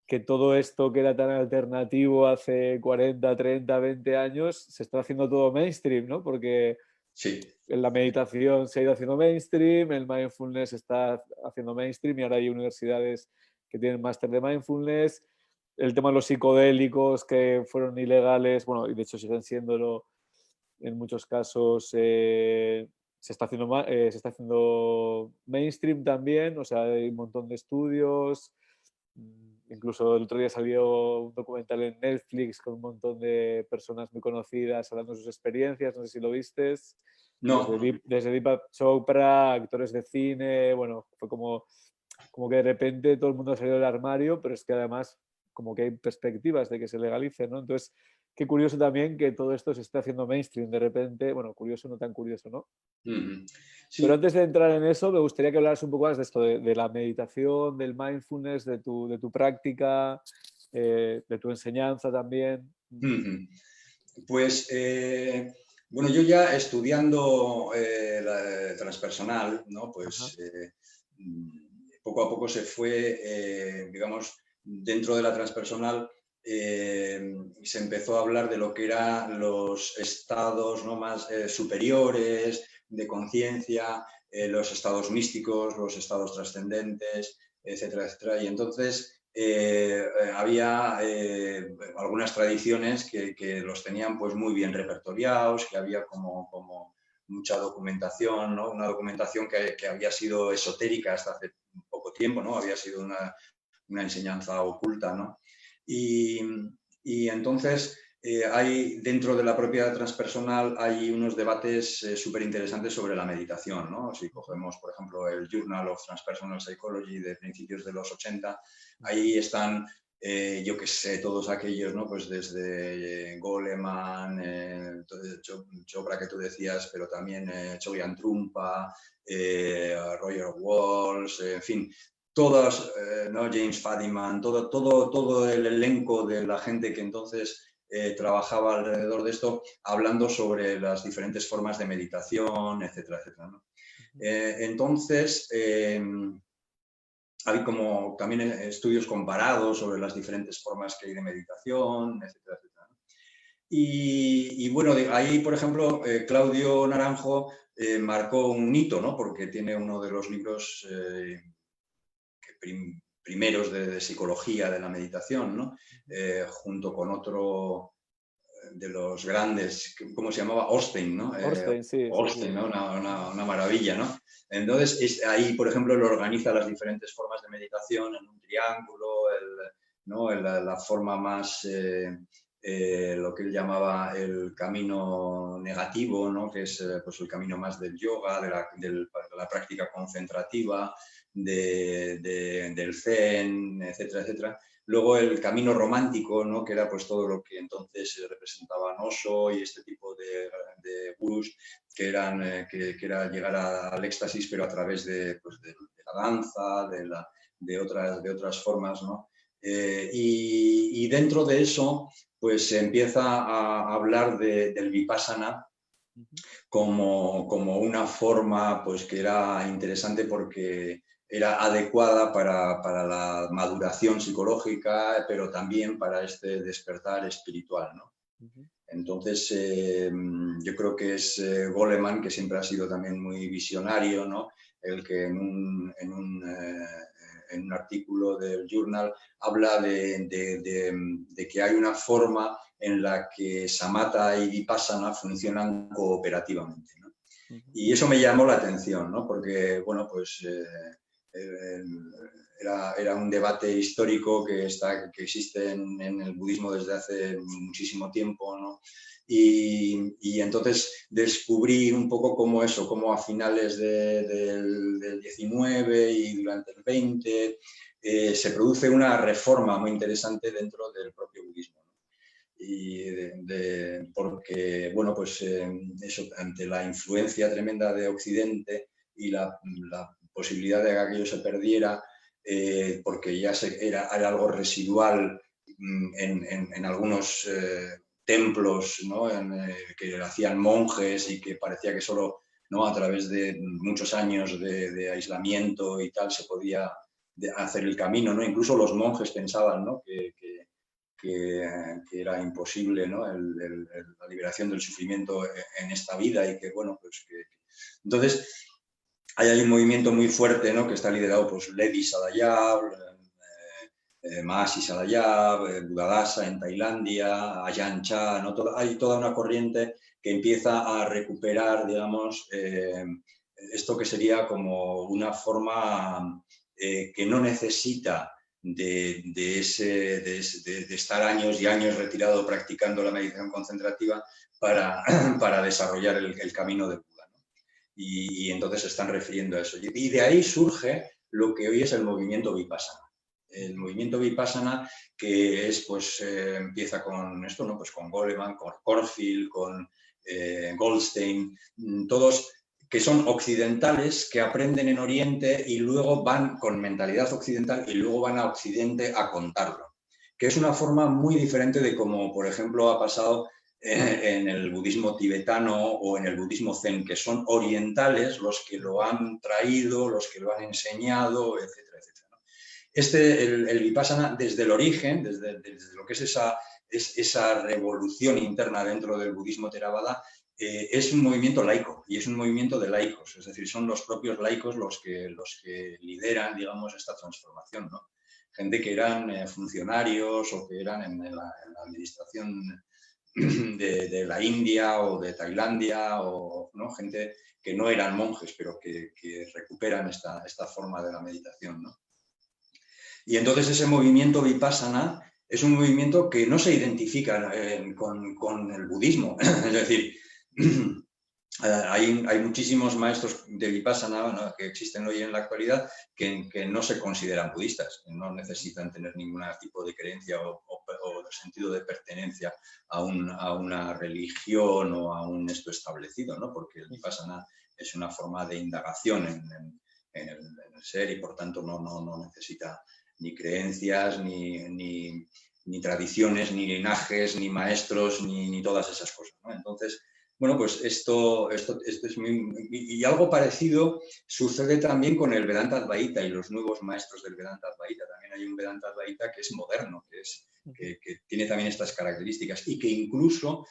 que todo esto que era tan alternativo hace 40, 30, 20 años, se está haciendo todo mainstream, ¿no? Porque Sí. en la meditación se ha ido haciendo mainstream, el mindfulness está haciendo mainstream y ahora hay universidades que tienen máster de mindfulness. El tema de los psicodélicos que fueron ilegales, bueno, y de hecho siguen siéndolo en muchos casos, se está haciendo mainstream también, o sea, hay un montón de estudios. Incluso el otro día salió un documental en Netflix con un montón de personas muy conocidas hablando de sus experiencias, no sé si lo vistes, No. desde Deepak Chopra, actores de cine, bueno, fue como que de repente todo el mundo ha salido del armario, pero es que además como que hay perspectivas de que se legalice, ¿no? Entonces, qué curioso también que todo esto se esté haciendo mainstream de repente, bueno, curioso, no tan curioso, ¿no? Pero Sí. antes de entrar en eso, me gustaría que hablaras un poco más de esto, de la meditación, del mindfulness, de tu práctica, de tu enseñanza también. Pues, bueno, yo ya estudiando la transpersonal, ¿no? Ajá. Pues poco a poco se fue, digamos, dentro de la transpersonal se empezó a hablar de lo que eran los estados, ¿no? Más superiores de conciencia, los estados místicos, los estados trascendentes, etcétera, etcétera. Y entonces había algunas tradiciones que los tenían pues muy bien repertoriados, que había como mucha documentación, ¿no? Una documentación que había sido esotérica hasta hace poco tiempo, ¿no? Había sido una enseñanza oculta, ¿no? Y, y entonces hay dentro de la propia transpersonal hay unos debates súper interesantes sobre la meditación, ¿no? Si cogemos, por ejemplo, el Journal of Transpersonal Psychology de principios de los 80, ahí están, yo que sé, todos aquellos, ¿no? Pues desde Goleman, Chopra que tú decías, pero también Chogyam Trungpa, Roger Walsh, en fin, todas, ¿no? James Fadiman, todo el elenco de la gente que entonces trabajaba alrededor de esto, hablando sobre las diferentes formas de meditación, etcétera, etcétera, ¿no? Entonces, hay como también estudios comparados sobre las diferentes formas que hay de meditación, etcétera, etcétera, ¿no? Y bueno, ahí, por ejemplo, Claudio Naranjo marcó un hito, ¿no? Porque tiene uno de los libros primeros de psicología de la meditación, ¿no? Junto con otro de los grandes, ¿cómo se llamaba? Orstein, ¿no? Orstein, sí, sí, sí. Orstein, ¿no? Una maravilla, ¿no? Entonces, ahí, por ejemplo, él organiza las diferentes formas de meditación en un triángulo, ¿no? La forma más, lo que él llamaba el camino negativo, ¿no? Que es pues el camino más del yoga, de la práctica concentrativa, del zen, etcétera, etcétera. Luego el camino romántico, ¿no? Que era pues todo lo que entonces representaban Osho y este tipo de gurús que era llegar al éxtasis, pero a través pues, de la danza, de otras formas, ¿no? Y dentro de eso, pues se empieza a hablar del vipassana como una forma pues, que era interesante porque era adecuada para la maduración psicológica, pero también para este despertar espiritual, ¿no? Entonces, yo creo que es Goleman, que siempre ha sido también muy visionario, ¿no? El que en un artículo del Journal habla de que hay una forma en la que samatha y vipassana funcionan cooperativamente, ¿no? Y eso me llamó la atención, ¿no? Porque, bueno, pues era un debate histórico que existe en el budismo desde hace muchísimo tiempo, ¿no? Y entonces descubrí un poco cómo a finales del 19 y durante el 20 se produce una reforma muy interesante dentro del propio budismo, ¿no? Porque, bueno, pues eso, ante la influencia tremenda de Occidente y la posibilidad de que aquello se perdiera, porque ya era algo residual en algunos templos, ¿no? Que hacían monjes y que parecía que solo, ¿no?, a través de muchos años de aislamiento y tal se podía hacer el camino, ¿no? Incluso los monjes pensaban, ¿no?, que era imposible, ¿no?, la liberación del sufrimiento en esta vida y que, bueno, pues Entonces, hay un movimiento muy fuerte, ¿no?, que está liderado por Ledi Sadayab, Mahasi Sadayab, Buddhadasa en Tailandia, Ajahn Chah, ¿no? Hay toda una corriente que empieza a recuperar, digamos, esto que sería como una forma que no necesita de estar años y años retirado practicando la meditación concentrativa para desarrollar el camino de Buda, ¿no? Y entonces se están refiriendo a eso. Y de ahí surge lo que hoy es el movimiento Vipassana. El movimiento Vipassana, que es, pues, empieza con esto, ¿no?, pues con Goleman, con Corfield, con Goldstein, todos que son occidentales, que aprenden en Oriente y luego van con mentalidad occidental y luego van a Occidente a contarlo. Que es una forma muy diferente de como, por ejemplo, ha pasado en el budismo tibetano o en el budismo zen, que son orientales los que lo han traído, los que lo han enseñado, etcétera, etcétera. El Vipassana, desde el origen, desde lo que es esa revolución interna dentro del budismo Theravada, es un movimiento laico y es un movimiento de laicos, es decir, son los propios laicos los que lideran, digamos, esta transformación, ¿no? Gente que eran funcionarios o que eran en la administración de la India o de Tailandia, o, ¿no?, gente que no eran monjes, pero que recuperan esta forma de la meditación, ¿no? Y entonces ese movimiento Vipassana es un movimiento que no se identifica con el budismo, es decir, hay muchísimos maestros de Vipassana, ¿no?, que existen hoy en la actualidad que no se consideran budistas, que no necesitan tener ningún tipo de creencia o sentido de pertenencia a una religión o a un esto establecido, ¿no?, porque el Vipassana es una forma de indagación en el ser y por tanto no necesita ni creencias, ni tradiciones, ni linajes, ni maestros, ni todas esas cosas, ¿no? Entonces, bueno, pues esto es muy... Y algo parecido sucede también con el Vedanta Advaita y los nuevos maestros del Vedanta Advaita. También hay un Vedanta Advaita que es moderno, que tiene también estas características y que incluso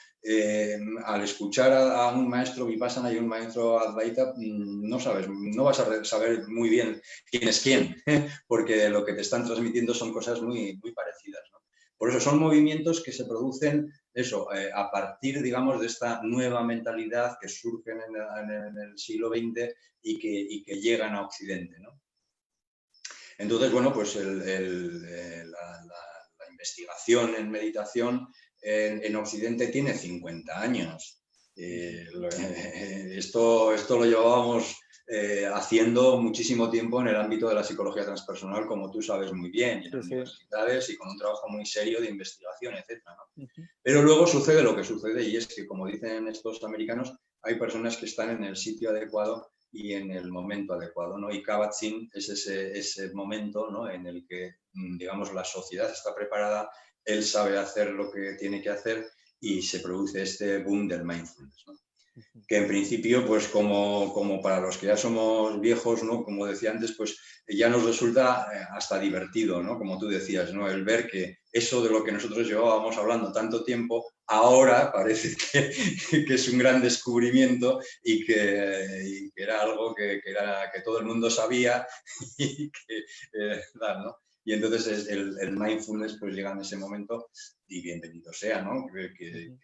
al escuchar a un maestro Vipassana y un maestro Advaita no vas a saber muy bien quién es quién, porque lo que te están transmitiendo son cosas muy, muy parecidas, ¿no? Por eso son movimientos que se producen a partir, digamos, de esta nueva mentalidad que surge en el siglo XX y que llegan a Occidente, ¿no? Entonces, bueno, pues la investigación en meditación en Occidente tiene 50 años. Esto lo llevábamos haciendo muchísimo tiempo en el ámbito de la psicología transpersonal, como tú sabes muy bien, y en universidades y con un trabajo muy serio de investigación, etcétera, ¿no? Pero luego sucede lo que sucede, y es que, como dicen estos americanos, hay personas que están en el sitio adecuado y en el momento adecuado, ¿no? Y Kabat-Zinn es ese momento, ¿no?, en el que, digamos, la sociedad está preparada, él sabe hacer lo que tiene que hacer y se produce este boom del mindfulness, ¿no? Que en principio, pues como para los que ya somos viejos, ¿no?, como decía antes, pues ya nos resulta hasta divertido, ¿no?, como tú decías, ¿no?, el ver que eso de lo que nosotros llevábamos hablando tanto tiempo, ahora parece que es un gran descubrimiento y que era algo que todo el mundo sabía y que, ¿no? Y entonces el mindfulness pues llega en ese momento y bienvenido sea, ¿no? Que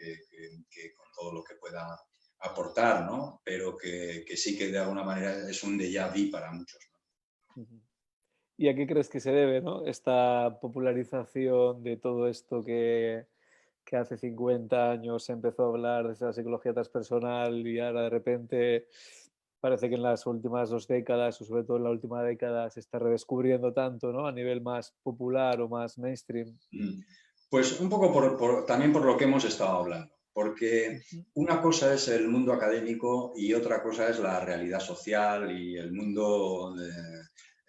con todo lo que pueda aportar, ¿no? Pero que sí que de alguna manera es un déjà vu para muchos, ¿no? ¿Y a qué crees que se debe, ¿no? Esta popularización de todo esto que hace 50 años se empezó a hablar de la psicología transpersonal y ahora de repente parece que en las últimas 2 décadas, o sobre todo en la última década, se está redescubriendo tanto, ¿no? A nivel más popular o más mainstream. Pues un poco también por lo que hemos estado hablando, porque una cosa es el mundo académico y otra cosa es la realidad social y el mundo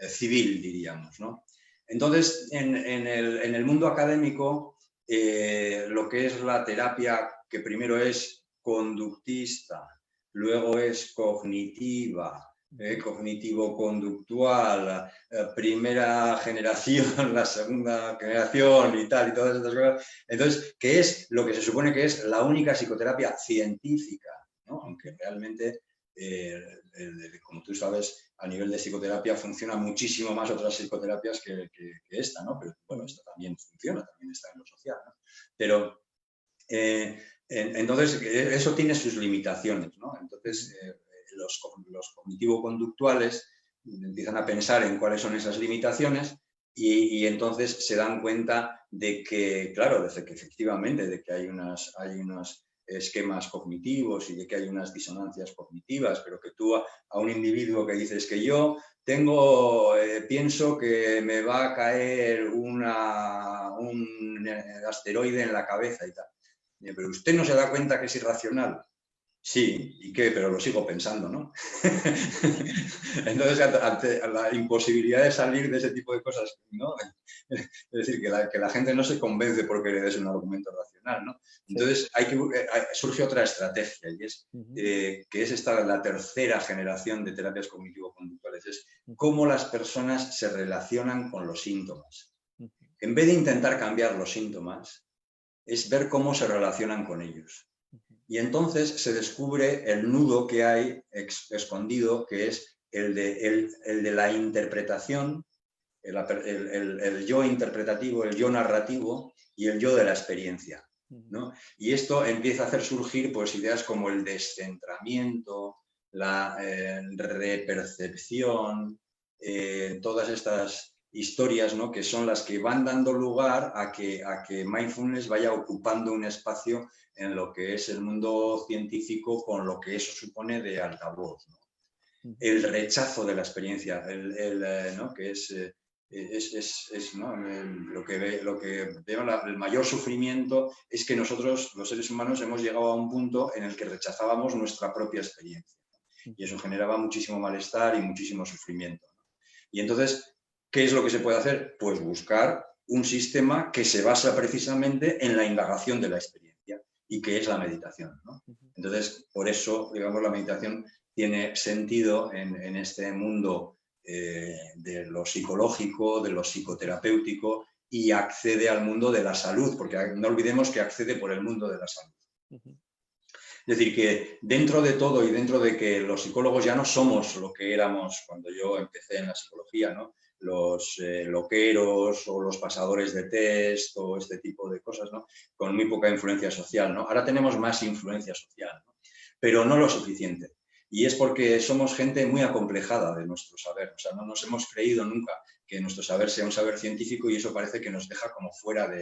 civil, diríamos, ¿no? Entonces, en el mundo académico, lo que es la terapia, que primero es conductista, luego es cognitiva, cognitivo-conductual, primera generación, la segunda generación y tal, y todas estas cosas. Entonces, ¿qué es lo que se supone que es la única psicoterapia científica? ¿No? Aunque realmente, como tú sabes, a nivel de psicoterapia funciona muchísimo más otras psicoterapias que esta, ¿no? Pero bueno, esta también funciona, también está en lo social, ¿no? Pero entonces, eso tiene sus limitaciones, ¿no? Entonces, los cognitivo-conductuales empiezan a pensar en cuáles son esas limitaciones y entonces se dan cuenta de que, claro, de que efectivamente, de que hay unos esquemas cognitivos y de que hay unas disonancias cognitivas, pero que tú a un individuo que dices que yo pienso que me va a caer un asteroide en la cabeza y tal. Pero usted no se da cuenta que es irracional. Sí, ¿y qué? Pero lo sigo pensando, ¿no? Entonces, ante la imposibilidad de salir de ese tipo de cosas, ¿no? Es decir, que la gente no se convence porque le des un argumento racional, ¿no? Entonces, surge otra estrategia y es que es la tercera generación de terapias cognitivo-conductuales. Es cómo las personas se relacionan con los síntomas. En vez de intentar cambiar los síntomas, es ver cómo se relacionan con ellos. Y entonces se descubre el nudo que hay escondido, que es el de la interpretación, el yo interpretativo, el yo narrativo y el yo de la experiencia, ¿no? Y esto empieza a hacer surgir pues, ideas como el descentramiento, la repercepción, todas estas historias, ¿no? Que son las que van dando lugar a que mindfulness vaya ocupando un espacio en lo que es el mundo científico con lo que eso supone de altavoz, ¿no? El rechazo de la experiencia, ¿no? Que es ¿no? Lo que veo el mayor sufrimiento es que nosotros, los seres humanos, hemos llegado a un punto en el que rechazábamos nuestra propia experiencia, ¿no? Y eso generaba muchísimo malestar y muchísimo sufrimiento, ¿no? Y entonces, ¿qué es lo que se puede hacer? Pues buscar un sistema que se basa precisamente en la indagación de la experiencia y que es la meditación, ¿no? Entonces, por eso, digamos, la meditación tiene sentido en este mundo de lo psicológico, de lo psicoterapéutico y accede al mundo de la salud, porque no olvidemos que accede por el mundo de la salud. Es decir, que dentro de todo y dentro de que los psicólogos ya no somos lo que éramos cuando yo empecé en la psicología, ¿no? Los loqueros o los pasadores de test o este tipo de cosas, ¿no? Con muy poca influencia social, ¿no? Ahora tenemos más influencia social, ¿no? Pero no lo suficiente. Y es porque somos gente muy acomplejada de nuestro saber. O sea, no nos hemos creído nunca que nuestro saber sea un saber científico y eso parece que nos deja como fuera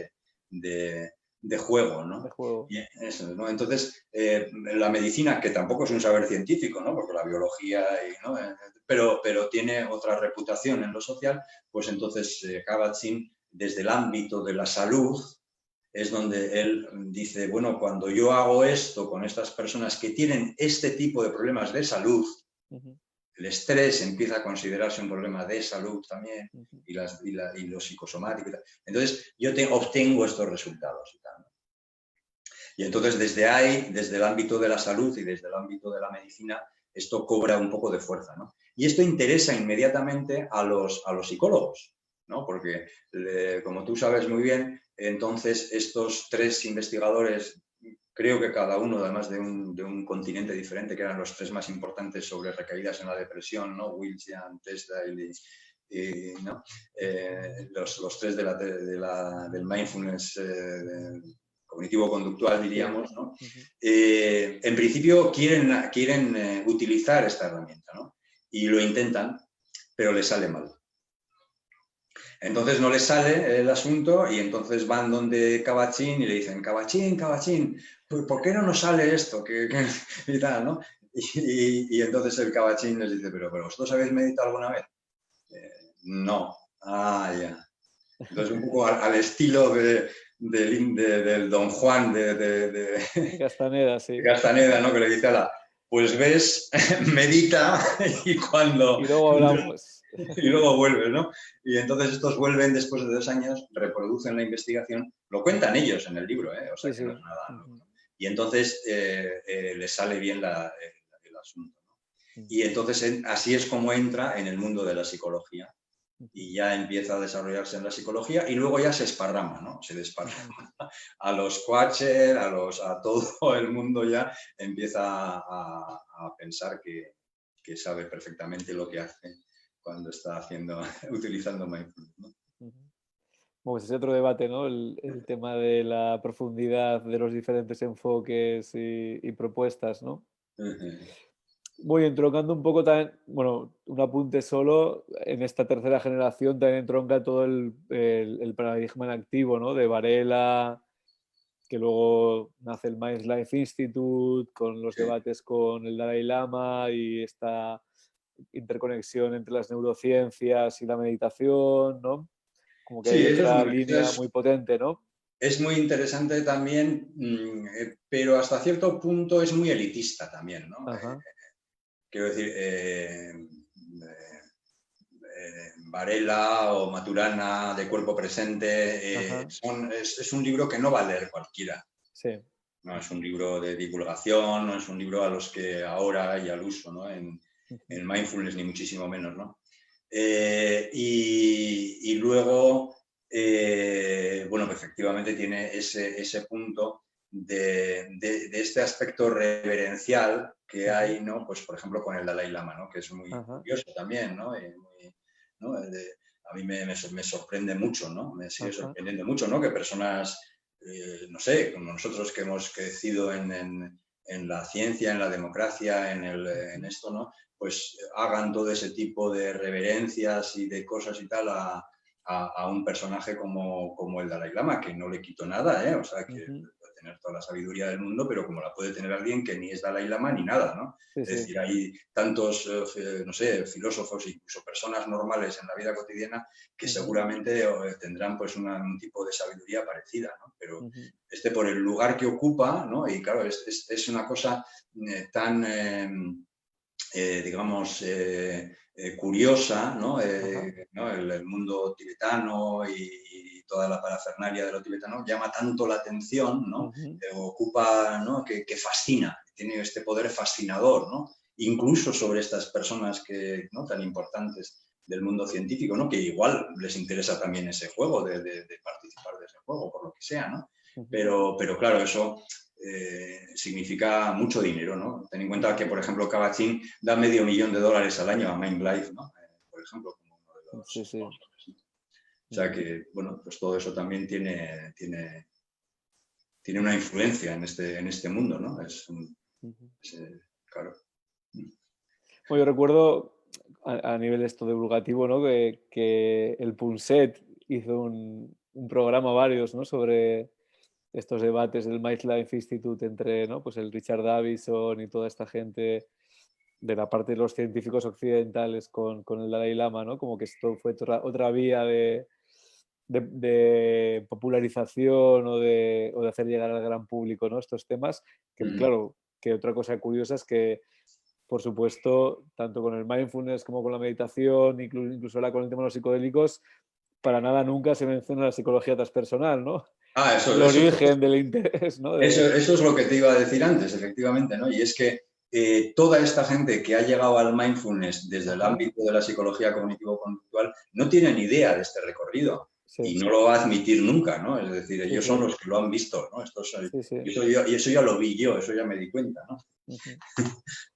de juego, ¿no? De juego. Y eso, ¿no? Entonces, la medicina, que tampoco es un saber científico, ¿no? Porque la biología, ¿no? Pero tiene otra reputación en lo social, pues entonces Kabat-Zinn, desde el ámbito de la salud, es donde él dice, bueno, cuando yo hago esto con estas personas que tienen este tipo de problemas de salud, el estrés empieza a considerarse un problema de salud también, y lo psicosomático y tal. Entonces, yo obtengo estos resultados y tal, ¿no? Y entonces, desde ahí, desde el ámbito de la salud y desde el ámbito de la medicina, esto cobra un poco de fuerza, ¿no? Y esto interesa inmediatamente a los psicólogos, ¿no? Porque, como tú sabes muy bien, entonces estos tres investigadores, creo que cada uno, además de un continente diferente, que eran los tres más importantes sobre recaídas en la depresión, ¿no? William, Tesdale ¿no? Los tres del mindfulness cognitivo-conductual, diríamos, ¿no? En principio quieren utilizar esta herramienta, ¿no? Y lo intentan, pero les sale mal. Entonces no les sale el asunto y entonces van donde Kabat-Zinn y le dicen, Kabat-Zinn, ¿por qué no nos sale esto? Y tal, ¿no? Y entonces el Kabat-Zinn les dice, ¿pero vosotros habéis meditado alguna vez? No. Ah, ya. Entonces un poco al estilo del Don Juan de Castaneda, sí. Castaneda, ¿no? Que le dice, pues ves, medita y cuando... Y luego hablamos. Y luego vuelves, ¿no? Y entonces estos vuelven después de 2 años, reproducen la investigación, lo cuentan ellos en el libro, ¿eh? O sea, Sí, que no es nada, ¿no? Y entonces les sale bien el asunto, ¿no? Y entonces así es como entra en el mundo de la psicología y ya empieza a desarrollarse en la psicología y luego ya se esparrama, ¿no? Se desparrama a los coaches, a todo el mundo ya empieza a pensar que sabe perfectamente lo que hace cuando está utilizando mindfulness, ¿no? Pues es otro debate, ¿no? El tema de la profundidad de los diferentes enfoques y propuestas, ¿no? Voy entroncando un poco también, bueno, un apunte solo, en esta tercera generación también entronca todo el paradigma en activo, ¿no? De Varela, que luego nace el Mind Life Institute, con los debates con el Dalai Lama y esta interconexión entre las neurociencias y la meditación, ¿no? Como que hay otra línea muy potente, ¿no? Es muy interesante también, pero hasta cierto punto es muy elitista también, ¿no? Quiero decir, Varela o Maturana, de Cuerpo Presente, es un libro que no va a leer cualquiera. Sí. No es un libro de divulgación, no es un libro a los que ahora hay al uso, ¿no? En mindfulness ni muchísimo menos, ¿no? Y luego, bueno, efectivamente tiene ese punto de este aspecto reverencial que hay, ¿no? Pues, por ejemplo, con el Dalai Lama, ¿no? Que es muy curioso también, ¿no? ¿no? A mí me sorprende mucho, ¿no? Me sigue sorprendiendo mucho, ¿no? Que personas, no sé, como nosotros que hemos crecido en la ciencia, en la democracia, en esto, ¿no? Pues hagan todo ese tipo de reverencias y de cosas y tal a un personaje como el Dalai Lama, que no le quito nada, ¿eh? O sea, que puede tener toda la sabiduría del mundo, pero como la puede tener alguien que ni es Dalai Lama ni nada, ¿no? Sí, es decir, hay tantos, no sé, filósofos, incluso personas normales en la vida cotidiana que seguramente tendrán pues un tipo de sabiduría parecida, ¿no? Pero por el lugar que ocupa, ¿no? Y claro, es una cosa tan... digamos, curiosa, ¿no? ¿no? El mundo tibetano y toda la parafernalia de lo tibetano llama tanto la atención, ¿no? Ocupa, ¿no? Que fascina, tiene este poder fascinador, ¿no? Incluso sobre estas personas ¿no? tan importantes del mundo científico, ¿no? Que igual les interesa también ese juego, de participar de ese juego, por lo que sea, ¿no? Pero claro, eso... significa mucho dinero, ¿no? Ten en cuenta que, por ejemplo, Kabat-Zinn da $500,000 al año a MindLife, ¿no? Por ejemplo, como uno de los sponsors, ¿no? O sea que, bueno, pues todo eso también tiene una influencia en este mundo, ¿no? Claro. Bueno, yo recuerdo a nivel esto divulgativo, ¿no? que el Punset hizo un programa varios, ¿no? Sobre estos debates del Mind Life Institute entre, ¿no? Pues el Richard Davidson y toda esta gente de la parte de los científicos occidentales con el Dalai Lama, ¿no? Como que esto fue otra vía de popularización o de hacer llegar al gran público, ¿no? Estos temas, que claro, que otra cosa curiosa es que, por supuesto, tanto con el mindfulness como con la meditación, incluso ahora con el tema de los psicodélicos, para nada nunca se menciona la psicología transpersonal, ¿no? El origen del interés, ¿no? Eso es lo que te iba a decir antes, efectivamente, ¿no? Y es que toda esta gente que ha llegado al mindfulness desde el ámbito de la psicología cognitivo-conductual no tiene ni idea de este recorrido. y no lo va a admitir nunca, ¿no? Es decir, Sí, ellos sí. son los que lo han visto, ¿no? Sí, sí. Y eso ya lo vi yo, eso ya me di cuenta, ¿no? Ujú.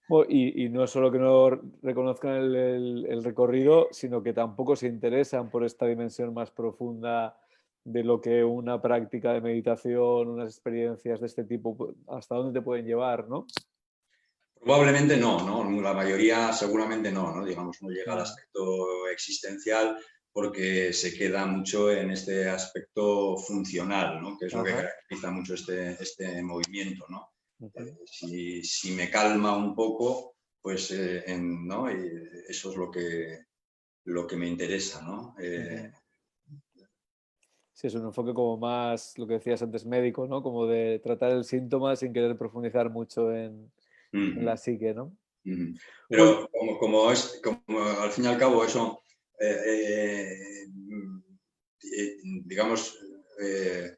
Bueno, y no solo que no reconozcan el recorrido, sino que tampoco se interesan por esta dimensión más profunda de lo que una práctica de meditación, unas experiencias de este tipo, hasta dónde te pueden llevar, ¿no? Probablemente no, ¿no? La mayoría seguramente no, ¿no? Digamos, no llega al Mm. aspecto existencial porque se queda mucho en este aspecto funcional, ¿no? Que es lo que Ajá. caracteriza mucho este movimiento, ¿no? Ujú, Si me calma un poco, pues ¿no? Y eso es lo que me interesa, ¿no? ujú. Sí, es un enfoque como más, lo que decías antes, médico, ¿no? Como de tratar el síntoma sin querer profundizar mucho en la Ujú. psique, ¿no? Ujú. Bueno, Pero como al fin y al cabo eso, eh, eh, digamos, eh,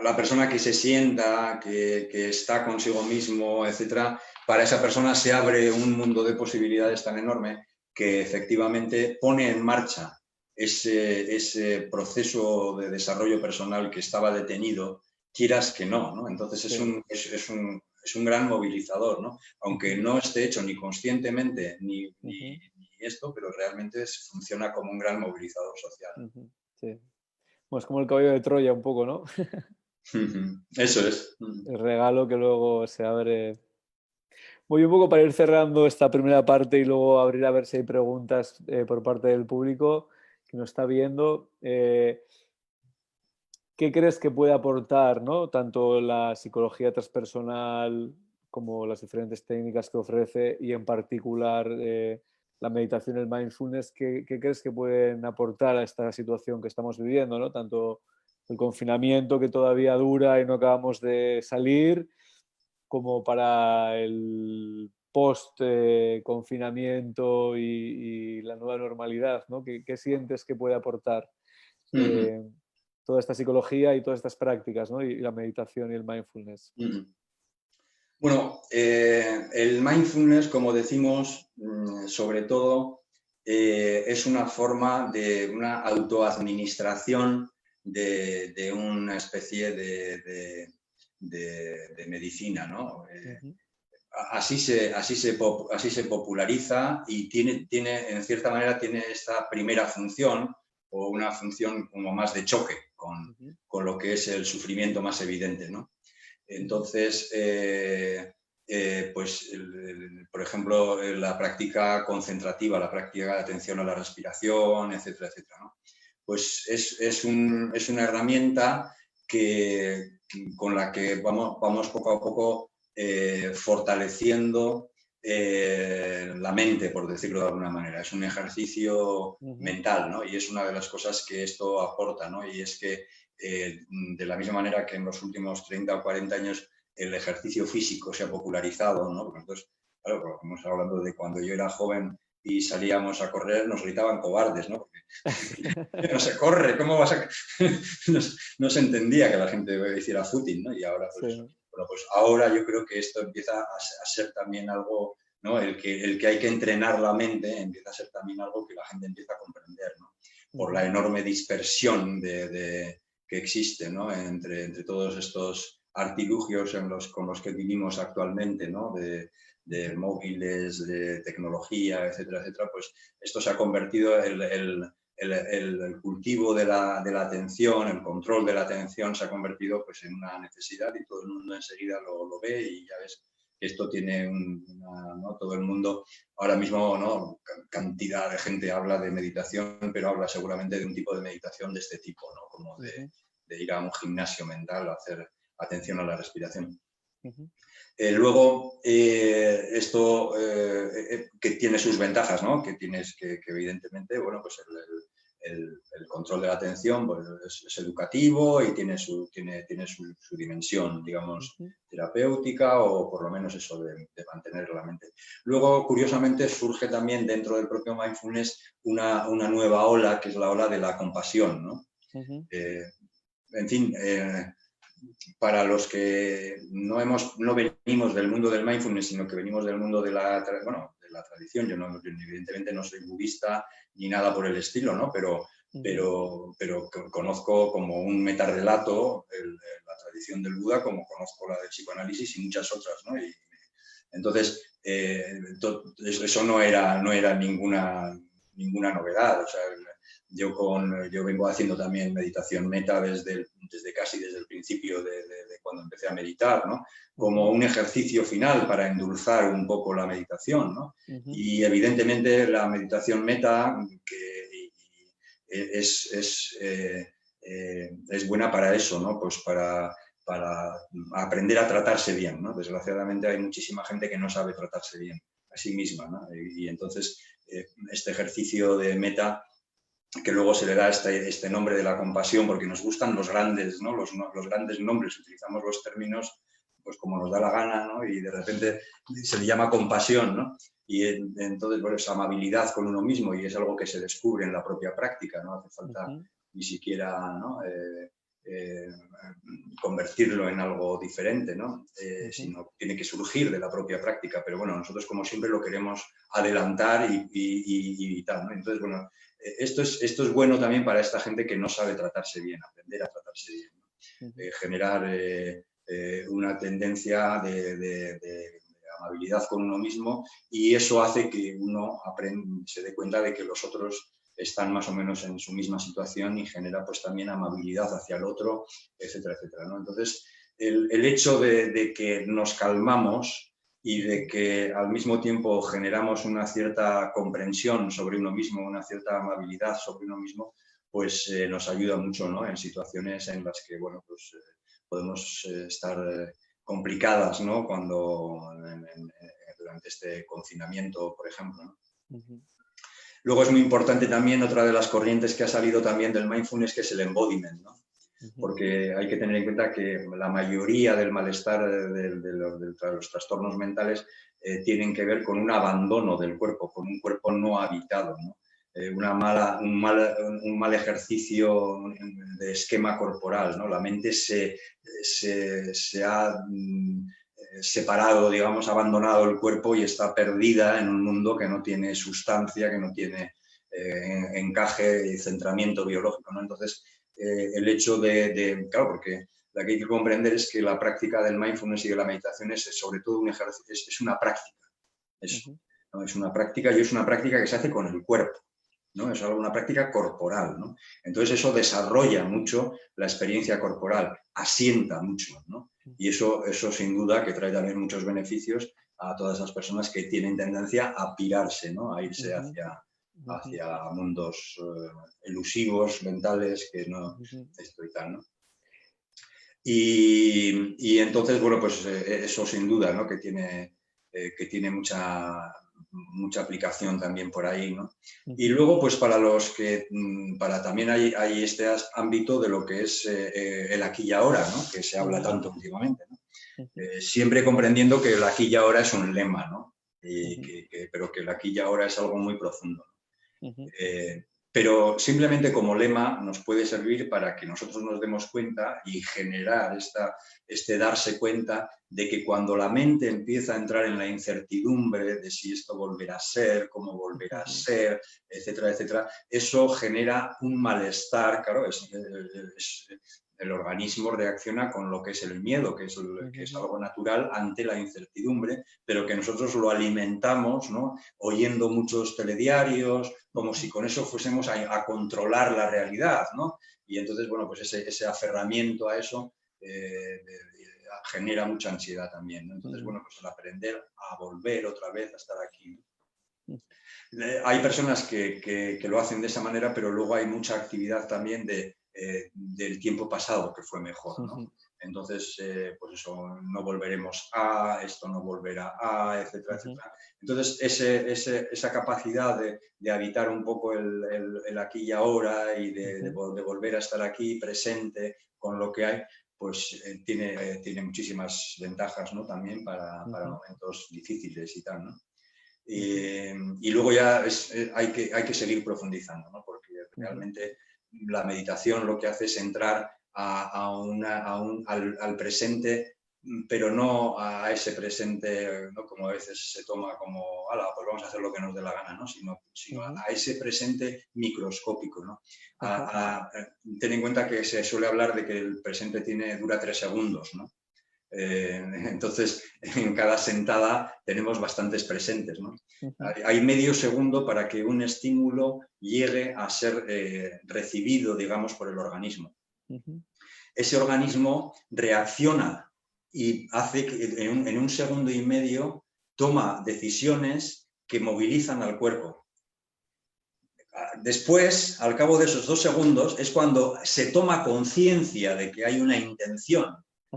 la persona que se sienta, que está consigo mismo, etcétera, para esa persona se abre un mundo de posibilidades tan enorme que efectivamente pone en marcha ese proceso de desarrollo personal que estaba detenido, quieras que no, ¿no? Entonces sí. es un gran movilizador, ¿no? Aunque Ujú, no esté hecho ni conscientemente ujú, ni esto, pero realmente funciona como un gran movilizador social. ujú, sí. Bueno, es como el caballo de Troya un poco, ¿no? Eso es. El regalo que luego se abre. Voy un poco para ir cerrando esta primera parte y luego abrir a ver si hay preguntas por parte del público que nos está viendo. ¿Qué crees que puede aportar, ¿no? Tanto la psicología transpersonal como las diferentes técnicas que ofrece y en particular la meditación y el mindfulness? ¿Qué crees que pueden aportar a esta situación que estamos viviendo, ¿no? Tanto el confinamiento que todavía dura y no acabamos de salir, como para el post-confinamiento y la nueva normalidad, ¿no? ¿Qué sientes que puede aportar eh, toda esta psicología y todas estas prácticas, ¿no? Y la meditación y el mindfulness? Bueno, el mindfulness, como decimos, sobre todo, es una forma de una autoadministración de una especie de medicina, ¿no? Ujú, Así se populariza y en cierta manera, tiene esta primera función o una función como más de choque ujú, con lo que es el sufrimiento más evidente, ¿no? ujú, Entonces, pues, por ejemplo, la práctica concentrativa, la práctica de atención a la respiración, etcétera, etcétera, ¿no? Pues es una herramienta con la que vamos poco a poco fortaleciendo la mente, por decirlo de alguna manera. Es un ejercicio ujú, mental, ¿no? Y es una de las cosas que esto aporta, ¿no? Y es que de la misma manera que en los últimos 30 o 40 años el ejercicio físico se ha popularizado, ¿no? Porque entonces, claro, estamos hablando de cuando yo era joven y salíamos a correr, nos gritaban cobardes, ¿no? Porque no se corre, ¿cómo vas a...? No se entendía que la gente hiciera footing, ¿no? Y ahora, pues eso. sí, Bueno, pues ahora yo creo que esto empieza a ser también algo, ¿no? El que hay que entrenar la mente empieza a ser también algo que la gente empieza a comprender, ¿no? Por la ujú, enorme dispersión que existe, ¿no? Entre todos estos artilugios con los que vivimos actualmente, ¿no? De ujú, móviles, de tecnología, etcétera, etcétera, pues esto se ha convertido el cultivo de la atención, el control de la atención se ha convertido pues, en una necesidad y todo el mundo enseguida lo ve y ya ves que esto tiene ¿no? Todo el mundo, ahora mismo, ¿no? Cantidad de gente habla de meditación, pero habla seguramente de un tipo de meditación de este tipo, ¿no? Como ujú, de ir a un gimnasio mental a hacer atención a la respiración. ujú, Luego, esto que tiene sus ventajas, ¿no? Que tienes que evidentemente, bueno, pues el control de la atención pues, es educativo y tiene su dimensión, digamos, ujú, terapéutica o por lo menos eso de mantener la mente. Luego, curiosamente, surge también dentro del propio mindfulness una nueva ola, que es la ola de la compasión, ¿no? ujú, Eh, en fin, para los que no venimos del mundo del mindfulness, sino que venimos del mundo de de la tradición, yo evidentemente no soy budista ni nada por el estilo, ¿no? pero conozco como un metarrelato la tradición del Buda, como conozco la del psicoanálisis y muchas otras, ¿no? Entonces, eso no era ninguna novedad. O sea, yo vengo haciendo también meditación meta desde casi desde el principio de cuando empecé a meditar, ¿no? Como un ejercicio final para endulzar un poco la meditación, ¿no? Y evidentemente la meditación meta es buena para eso, ¿no? Pues para aprender a tratarse bien, ¿no? Desgraciadamente hay muchísima gente que no sabe tratarse bien a sí misma, ¿no? Y entonces este ejercicio de meta, que luego se le da este nombre de la compasión, porque nos gustan los grandes, ¿no? Los grandes nombres, utilizamos los términos pues como nos da la gana, ¿no? Y de repente se le llama compasión, ¿no? Y entonces, bueno, es amabilidad con uno mismo, y es algo que se descubre en la propia práctica, no hace falta ni siquiera, ¿no? Convertirlo en algo diferente, ¿no? Sino tiene que surgir de la propia práctica. Pero bueno, nosotros como siempre lo queremos adelantar y tal, ¿no? Entonces, bueno, esto es bueno también para esta gente que no sabe tratarse bien, aprender a tratarse bien, ¿no? Generar una tendencia de amabilidad con uno mismo, y eso hace que uno se dé cuenta de que los otros están más o menos en su misma situación, y genera pues también amabilidad hacia el otro, etcétera, etcétera, ¿no? Entonces, el hecho de que nos calmamos y de que al mismo tiempo generamos una cierta comprensión sobre uno mismo, una cierta amabilidad sobre uno mismo, pues nos ayuda mucho, ¿no? En situaciones en las que, bueno, pues podemos estar complicadas, ¿no? Durante este confinamiento, por ejemplo, ¿no? Luego es muy importante también otra de las corrientes que ha salido también del mindfulness, que es el embodiment, ¿no? Porque hay que tener en cuenta que la mayoría del malestar de los trastornos mentales tienen que ver con un abandono del cuerpo, con un cuerpo no habitado, ¿no? Un mal ejercicio de esquema corporal, ¿no? La mente se ha separado, digamos, ha abandonado el cuerpo y está perdida en un mundo que no tiene sustancia, que no tiene encaje y centramiento biológico, ¿no? Entonces, el hecho claro, porque lo que hay que comprender es que la práctica del mindfulness y de la meditación es sobre todo un ejercicio, es una práctica. ¿No? Es una práctica, y es una práctica que se hace con el cuerpo, ¿no? Es una práctica corporal, ¿no? Entonces eso desarrolla mucho la experiencia corporal, asienta mucho, ¿no? Y eso sin duda que trae también muchos beneficios a todas las personas que tienen tendencia a pirarse, ¿no? A irse hacia mundos elusivos, mentales, que no esto y tal, ¿no? Y entonces, bueno, pues eso sin duda, ¿no? Que tiene mucha aplicación también por ahí, ¿no? Y luego, pues también hay este ámbito de lo que es el aquí y ahora, ¿no? Que se habla tanto últimamente, ¿no? Siempre comprendiendo que el aquí y ahora es un lema, ¿no? Pero que el aquí y ahora es algo muy profundo, ¿no? Pero simplemente como lema nos puede servir para que nosotros nos demos cuenta y generar este darse cuenta de que cuando la mente empieza a entrar en la incertidumbre de si esto volverá a ser, cómo volverá a ser, etcétera, etcétera, eso genera un malestar. Claro, el organismo reacciona con lo que es el miedo, que es algo natural ante la incertidumbre, pero que nosotros lo alimentamos, ¿no? Oyendo muchos telediarios, como si con eso fuésemos a controlar la realidad, ¿no? Y entonces, bueno, pues ese aferramiento a eso genera mucha ansiedad también, ¿no? Entonces, bueno, pues el aprender a volver otra vez a estar aquí, ¿no? Hay personas que lo hacen de esa manera, pero luego hay mucha actividad también del tiempo pasado que fue mejor, ¿no? Entonces, pues eso, no volveremos a, esto no volverá a, etcétera, etcétera. Entonces, esa capacidad de habitar un poco el aquí y ahora y de volver a estar aquí presente con lo que hay, pues tiene muchísimas ventajas, ¿no? También para momentos difíciles y tal, ¿no? Y luego ya hay que seguir profundizando, ¿no? Porque realmente la meditación lo que hace es entrar al presente pero no a ese presente, ¿no? Como a veces se toma como, ala, pues vamos a hacer lo que nos dé la gana, ¿no? Sino a ese presente microscópico, ¿no? Ten en cuenta que se suele hablar de que el presente dura 3 segundos, ¿no? Entonces, en cada sentada tenemos bastantes presentes, ¿no? Hay medio segundo para que un estímulo llegue a ser recibido, digamos, por el organismo. Ese organismo reacciona y hace que en un segundo y medio toma decisiones que movilizan al cuerpo. Después, al cabo de esos 2 segundos, es cuando se toma conciencia de que hay una intención.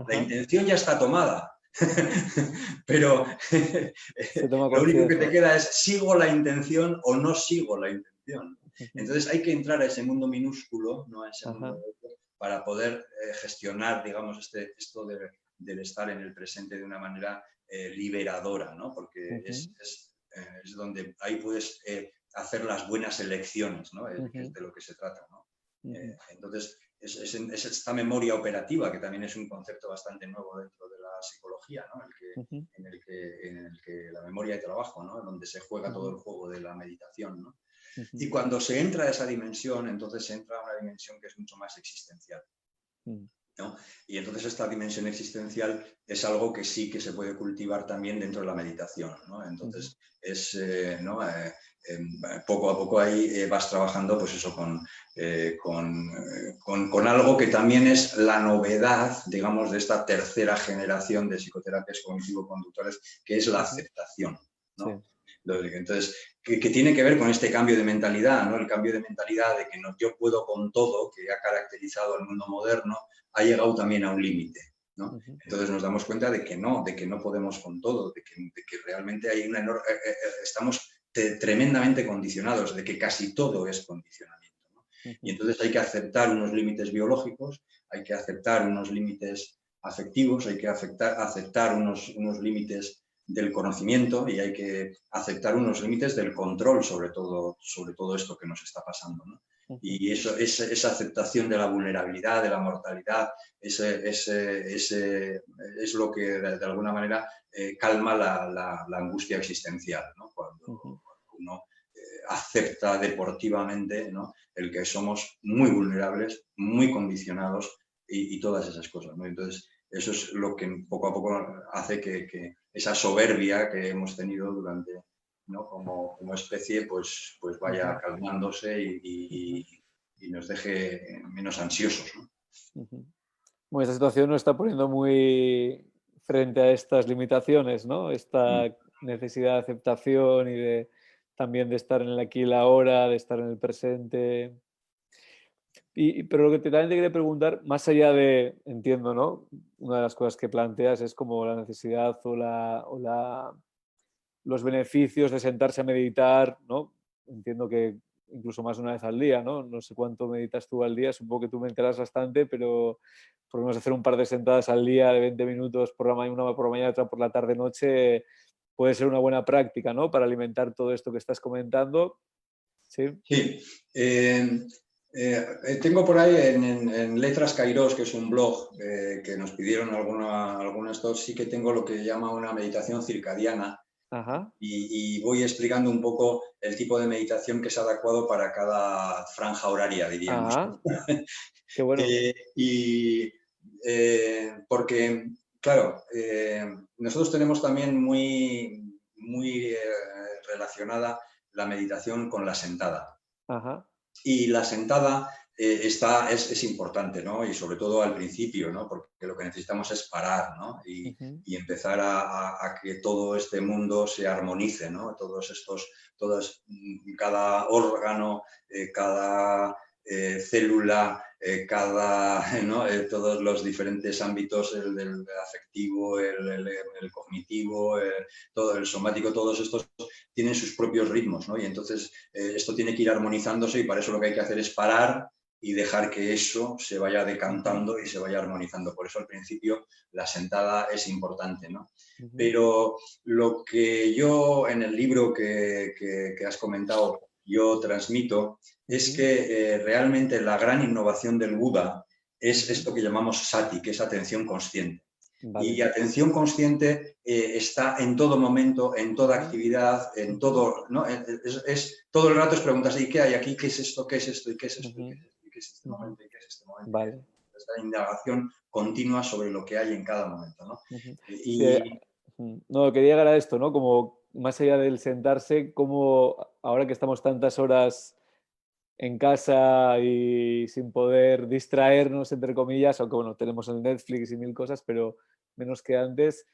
La intención ya está tomada, pero lo único que te queda es ¿sigo la intención o no sigo la intención? Entonces hay que entrar a ese mundo minúsculo, ¿no? A ese mundo para poder gestionar, digamos, esto del estar en el presente de una manera liberadora, ¿no? Porque es donde ahí puedes hacer las buenas elecciones, ¿no? Es de lo que se trata, ¿no? Entonces, es esta memoria operativa, que también es un concepto bastante nuevo dentro de la psicología, ¿no? En el que la memoria de trabajo, ¿no? Donde se juega todo el juego de la meditación, ¿no? Y cuando se entra a esa dimensión, entonces se entra a una dimensión que es mucho más existencial, ¿no? Y entonces esta dimensión existencial es algo que sí que se puede cultivar también dentro de la meditación, ¿no? Entonces ¿no? Poco a poco ahí vas trabajando pues eso con algo que también es la novedad, digamos, de esta tercera generación de psicoterapias cognitivo-conductuales, que es la aceptación, ¿no? Sí. Entonces, que tiene que ver con este cambio de mentalidad, ¿no? El cambio de mentalidad de que no, yo puedo con todo, que ha caracterizado el mundo moderno, ha llegado también a un límite, ¿no? Entonces nos damos cuenta de que no podemos con todo, de que realmente hay estamos tremendamente condicionados, de que casi todo es condicionamiento, ¿no? Y entonces hay que aceptar unos límites biológicos, hay que aceptar unos límites afectivos, hay que aceptar unos límites del conocimiento y hay que aceptar unos límites del control sobre todo esto que nos está pasando, ¿no? Y esa aceptación de la vulnerabilidad, de la mortalidad, es lo que de alguna manera calma la angustia existencial, ¿no? Cuando uno acepta deportivamente, ¿no? El que somos muy vulnerables, muy condicionados y todas esas cosas, ¿no? Entonces, eso es lo que poco a poco hace que esa soberbia que hemos tenido durante, ¿no? como especie, pues vaya calmándose y nos deje menos ansiosos, ¿no? Bueno, esta situación nos está poniendo muy frente a estas limitaciones, ¿no? Esta necesidad de aceptación y también de estar en el aquí y la ahora, de estar en el presente. Pero lo que también te quería preguntar, más allá de, entiendo, ¿no? Una de las cosas que planteas es como la necesidad los beneficios de sentarse a meditar, ¿no? Entiendo que incluso más de una vez al día, ¿no? No sé cuánto meditas tú al día, supongo que tú meditarás bastante, pero podemos hacer un par de sentadas al día de 20 minutos por la mañana, una por la mañana, otra por la tarde-noche, puede ser una buena práctica, ¿no? Para alimentar todo esto que estás comentando. Sí. Sí. Tengo por ahí en Letras Kairos, que es un blog que nos pidieron algunas dos, sí que tengo lo que llama una meditación circadiana. Y voy explicando un poco el tipo de meditación que es adecuado para cada franja horaria, diríamos. Qué bueno. Porque, claro, nosotros tenemos también muy relacionada la meditación con la sentada. Y la sentada es importante, ¿no? Y sobre todo al principio, ¿no? Porque lo que necesitamos es parar, ¿no? Y empezar a que todo este mundo se armonice, ¿no? Cada órgano, cada célula, ¿no? Todos los diferentes ámbitos, el afectivo, el cognitivo, todo el somático, todos estos tienen sus propios ritmos, ¿no? Y entonces esto tiene que ir armonizándose y para eso lo que hay que hacer es parar y dejar que eso se vaya decantando y se vaya armonizando. Por eso al principio la sentada es importante, ¿no? Pero lo que yo en el libro que has comentado yo transmito es que realmente la gran innovación del Buda es esto que llamamos sati, que es atención consciente. Y Vale. atención consciente está en todo momento, en toda actividad, en todo, ¿no? Todo el rato es preguntas, ¿y qué hay aquí? ¿Qué es esto? ¿Qué es esto? ¿Y qué es esto? ¿Y qué es esto? ¿Y qué es este momento? ¿Y qué es este momento? Vale. Esta indagación continua sobre lo que hay en cada momento, ¿no? Sí, Y no, quería llegar a esto, ¿no? Como más allá del sentarse, como ahora que estamos tantas horas en casa y sin poder distraernos, entre comillas, aunque bueno, tenemos el Netflix y mil cosas, pero menos que antes,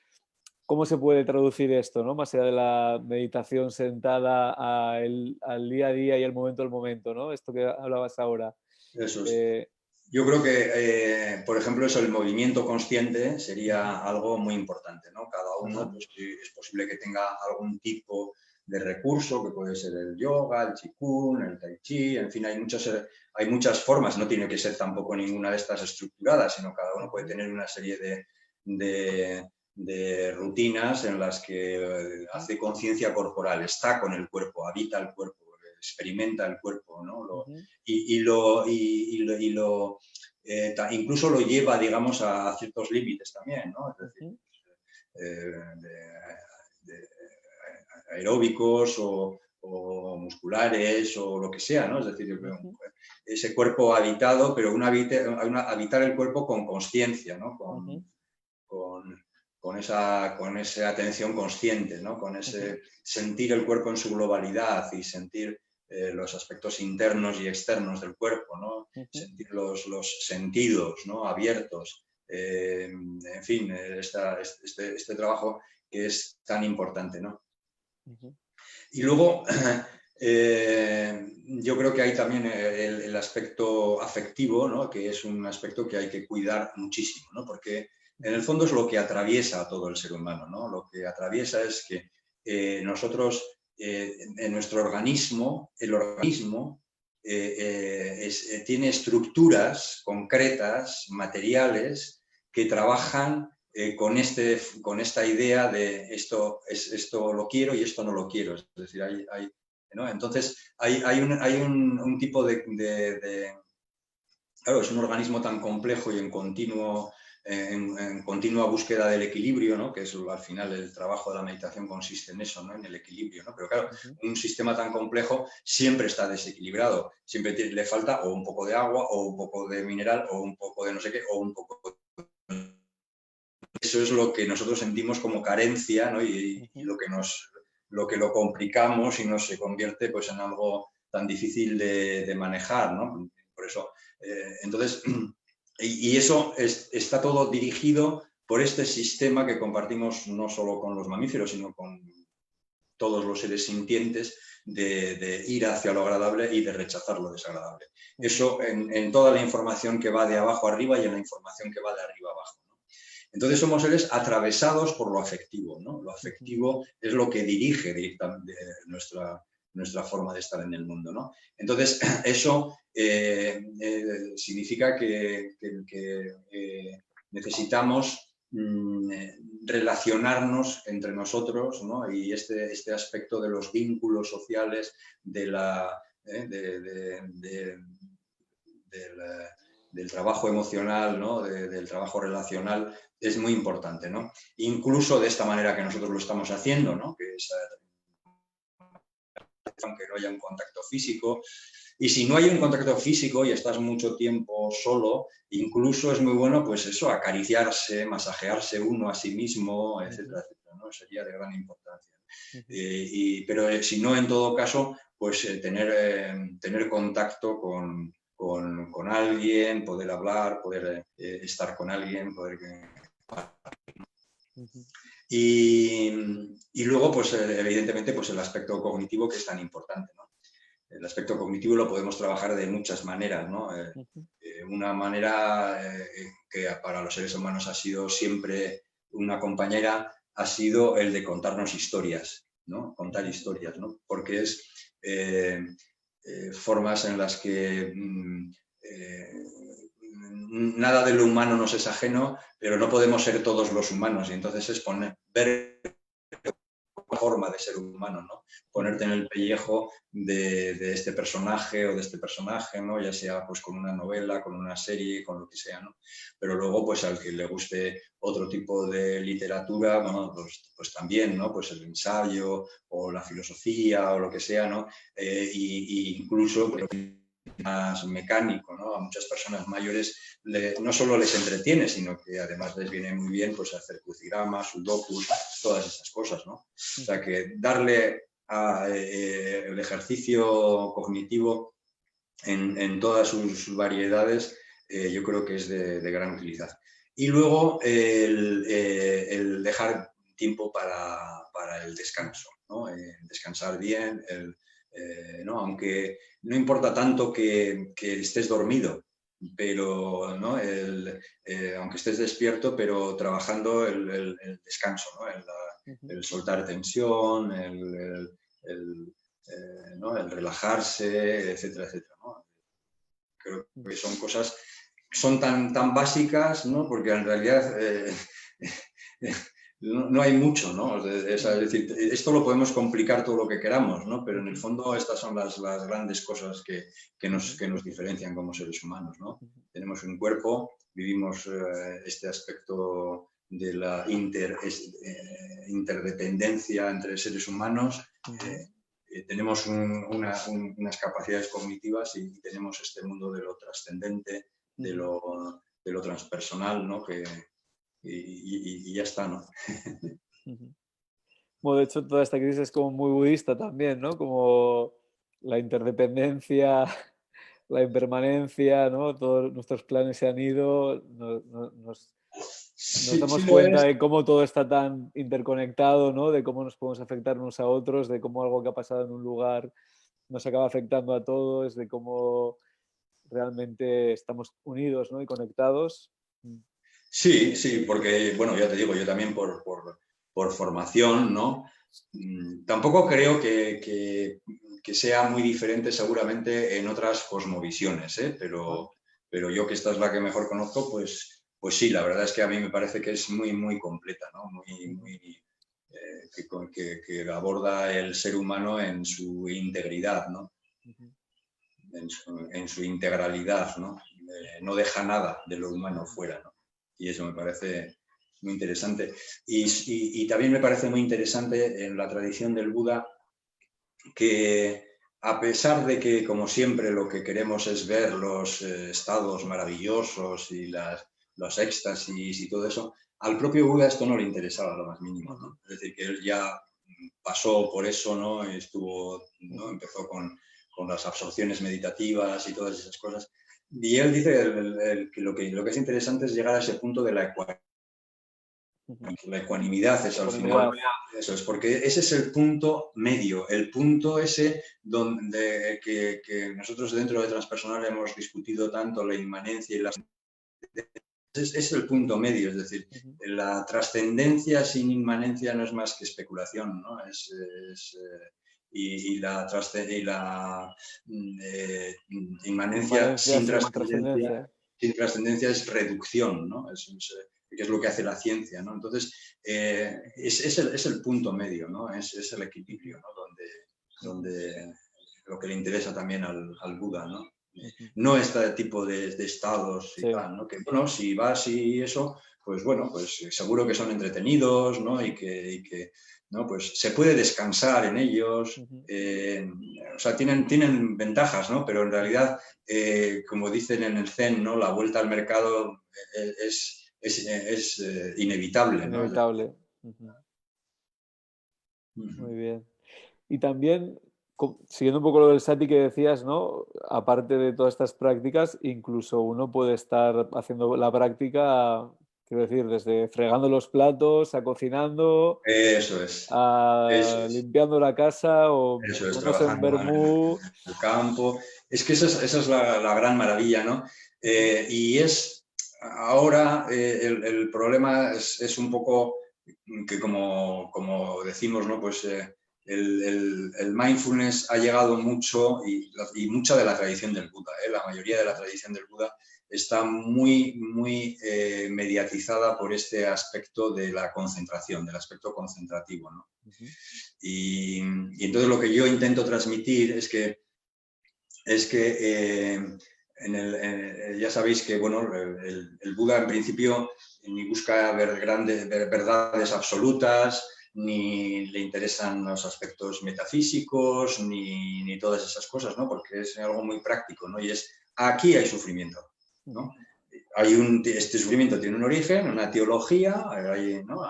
¿cómo se puede traducir esto, ¿no? Más allá de la meditación sentada al día a día y al momento, ¿no? Esto que hablabas ahora. eso es. Eh, Yo creo que, por ejemplo, eso, el movimiento consciente Ujú. sería algo muy importante, ¿no? Cada uno, Ajá. pues, es posible que tenga algún tipo de recurso, que puede ser el yoga, el qigong, el tai chi, en fin, hay muchas formas, no tiene que ser tampoco ninguna de estas estructuradas, sino cada uno puede Ujú. tener una serie de, de rutinas en las que hace conciencia corporal, está con el cuerpo, habita el cuerpo, experimenta el cuerpo, ¿no? Ujú. Incluso lo lleva, digamos, a ciertos límites también, ¿no? Es decir, Ujú. de aeróbicos o musculares o lo que sea, ¿no? Es decir, Ujú. ese cuerpo habitado, pero habitar el cuerpo con consciencia, ¿no? Ujú. Con, con esa atención consciente, ¿no? Con Ujú. ese sentir el cuerpo en su globalidad y sentir los aspectos internos y externos del cuerpo, ¿no? Ujú. Sentir los sentidos, ¿no? Abiertos. En fin, este trabajo que es tan importante, ¿no? Ujú. Y luego, yo creo que hay también el aspecto afectivo, ¿no? Que es un aspecto que hay que cuidar muchísimo, ¿no? Porque en el fondo es lo que atraviesa a todo el ser humano, ¿no? Lo que atraviesa es que nosotros, en nuestro organismo, el organismo tiene estructuras concretas, materiales, que trabajan con esta idea de esto lo quiero y esto no lo quiero. Es decir, ¿no? Entonces hay un tipo claro, es un organismo tan complejo y en continua búsqueda del equilibrio, ¿no? Que es al final el trabajo de la meditación consiste en eso, ¿no? En el equilibrio, ¿no? Pero claro, Ujú. un sistema tan complejo siempre está desequilibrado, siempre le falta o un poco de agua o un poco de mineral o un poco de no sé qué o un poco. Eso es lo que nosotros sentimos como carencia, ¿no? Y Ujú. lo que lo complicamos y nos se convierte pues, en algo tan difícil de manejar, ¿no? Por eso, entonces, y eso está todo dirigido por este sistema que compartimos no solo con los mamíferos, sino con todos los seres sintientes, de ir hacia lo agradable y de rechazar lo desagradable. Ujú. Eso en toda la información que va de abajo arriba y en la información que va de arriba abajo. Entonces somos seres atravesados por lo afectivo, ¿no? Lo Ujú. afectivo es lo que dirige directamente nuestra forma de estar en el mundo, ¿no? Entonces, eso significa que necesitamos relacionarnos entre nosotros, ¿no? Y este aspecto de los vínculos sociales, de la, del, del trabajo emocional, ¿no? Del trabajo relacional, es muy importante, ¿no? Incluso de esta manera que nosotros lo estamos haciendo, ¿no? Que es, aunque no haya un contacto físico. Y si no hay un contacto físico y estás mucho tiempo solo, incluso es muy bueno, pues eso, acariciarse, masajearse uno a sí mismo, Ujú. etcétera, etcétera, ¿no? Sería de gran importancia. Ujú. Pero si no, en todo caso, pues tener contacto con alguien, poder hablar, poder estar con alguien, poder. Ujú. Y luego, pues evidentemente, pues el aspecto cognitivo que es tan importante, ¿no? El aspecto cognitivo lo podemos trabajar de muchas maneras, ¿no? Ujú. Una manera que para los seres humanos ha sido siempre una compañera ha sido el de contarnos historias, ¿no? Contar Ujú. historias, ¿no? Porque es formas en las que nada de lo humano nos es ajeno, pero no podemos ser todos los humanos. Y entonces es ver forma de ser humano, ¿no? Ponerte en el pellejo de este personaje o de este personaje, ¿no? Ya sea pues con una novela, con una serie, con lo que sea, ¿no? Pero luego, pues al que le guste otro tipo de literatura, bueno, pues también, ¿no? Pues el ensayo o la filosofía o lo que sea, ¿no? Y incluso más mecánico, ¿no? A muchas personas mayores no solo les entretiene, sino que además les viene muy bien pues, hacer crucigramas, sudokus, todas esas cosas, ¿no? O sea que darle el ejercicio cognitivo en todas sus variedades yo creo que es de gran utilidad. Y luego el dejar tiempo para el descanso, ¿no? Descansar bien, ¿no? Aunque no importa tanto que estés dormido, pero ¿no? Aunque estés despierto, pero trabajando el descanso, ¿no? El soltar tensión, ¿no? El relajarse, etcétera, etcétera, ¿no? Creo que son cosas que son tan básicas, ¿no? Porque en realidad no hay mucho, ¿no? Es decir, esto lo podemos complicar todo lo que queramos, ¿no? Pero en el fondo estas son las grandes cosas que nos diferencian como seres humanos, ¿no? Tenemos un cuerpo, vivimos este aspecto de la interdependencia entre seres humanos, tenemos unas capacidades cognitivas y tenemos este mundo de lo trascendente, de lo transpersonal, ¿no? Y ya está, ¿no? Bueno, de hecho, toda esta crisis es como muy budista también, ¿no? Como la interdependencia, la impermanencia, ¿no? Todos nuestros planes se han ido, nos damos Sí lo cuenta es. de cómo todo está tan interconectado, ¿no? De cómo nos podemos afectar unos a otros, de cómo algo que ha pasado en un lugar nos acaba afectando a todos, de cómo realmente estamos unidos, ¿no? Y conectados. Sí, porque, bueno, ya te digo, yo también por formación, ¿no? Tampoco creo que sea muy diferente seguramente en otras cosmovisiones, ¿eh? Pero yo que esta es la que mejor conozco, pues sí, la verdad es que a mí me parece que es muy completa, ¿no? Que aborda el ser humano en su integridad, ¿no? En su integralidad, ¿no? No deja nada de lo humano fuera, ¿no? Y eso me parece muy interesante. Y también me parece muy interesante en la tradición del Buda que a pesar de que, como siempre, lo que queremos es ver los estados maravillosos y los éxtasis y todo eso, al propio Buda esto no le interesaba lo más mínimo, ¿no? Es decir, que él ya pasó por eso, ¿no? Estuvo, ¿no? Empezó con las absorciones meditativas y todas esas cosas. Y él dice que lo que es interesante es llegar a ese punto de la ecuanimidad, es al final. Eso es, porque ese es el punto medio, el punto ese donde que nosotros dentro de Transpersonal hemos discutido tanto la inmanencia y la... Es el punto medio, es decir, la trascendencia sin inmanencia no es más que especulación, ¿no? Y la inmanencia sin trascendencia es reducción, ¿no? Que es lo que hace la ciencia, ¿no? Entonces, es el punto medio, ¿no? Es el equilibrio, ¿no? Donde lo que le interesa también al Buda, ¿no? No este tipo de estados y tal, ¿no? Que, bueno, si vas y eso, pues bueno, pues seguro que son entretenidos, ¿no? Y que ¿no? Pues se puede descansar en ellos, o sea, tienen ventajas, ¿no? Pero en realidad, como dicen en el Zen, ¿no? La vuelta al mercado es inevitable, ¿no? Inevitable. Muy bien. Y también, siguiendo un poco lo del sati que decías, ¿no? Aparte de todas estas prácticas, incluso uno puede estar haciendo la práctica, quiero decir, desde fregando los platos, a cocinando, eso es. a limpiando la casa o poniéndose en vermú. En el campo. Es que esa es la gran maravilla, ¿no? Y ahora el problema es un poco que como decimos, ¿no? Pues el mindfulness ha llegado mucho y mucha de la tradición del Buda, la mayoría de la tradición del Buda está muy, muy mediatizada por este aspecto de la concentración, del aspecto concentrativo, ¿no? Y entonces lo que yo intento transmitir es que ya sabéis que bueno, el Buda en principio ni busca ver verdades absolutas, ni le interesan los aspectos metafísicos, ni todas esas cosas, ¿no? Porque es algo muy práctico, ¿no? Y es, aquí hay sufrimiento, ¿no? Este sufrimiento tiene un origen, una teología, ¿no?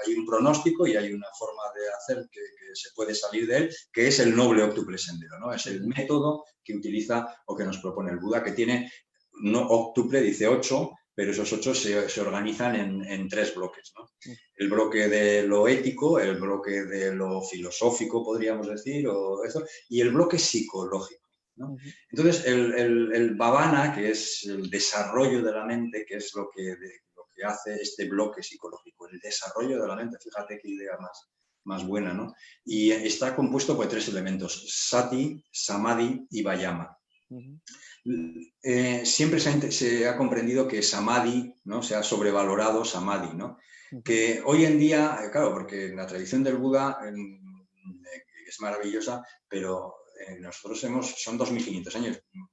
hay un pronóstico y hay una forma de hacer que se puede salir de él, que es el noble óctuple sendero, ¿no? Es el método que utiliza o que nos propone el Buda, que tiene, no óctuple, dice 8, pero esos 8 se organizan en 3 bloques, ¿no? El bloque de lo ético, el bloque de lo filosófico, podríamos decir, y el bloque psicológico, ¿no? Entonces, el Bhavana, que es el desarrollo de la mente, que es lo que hace este bloque psicológico, el desarrollo de la mente, fíjate qué idea más buena, ¿no? Y está compuesto por 3 elementos, Sati, Samadhi y Vayama. Siempre se ha comprendido que Samadhi, ¿no? Se ha sobrevalorado Samadhi, ¿no? Que hoy en día, claro, porque la tradición del Buda es maravillosa, pero nosotros son 2500 años. Hemos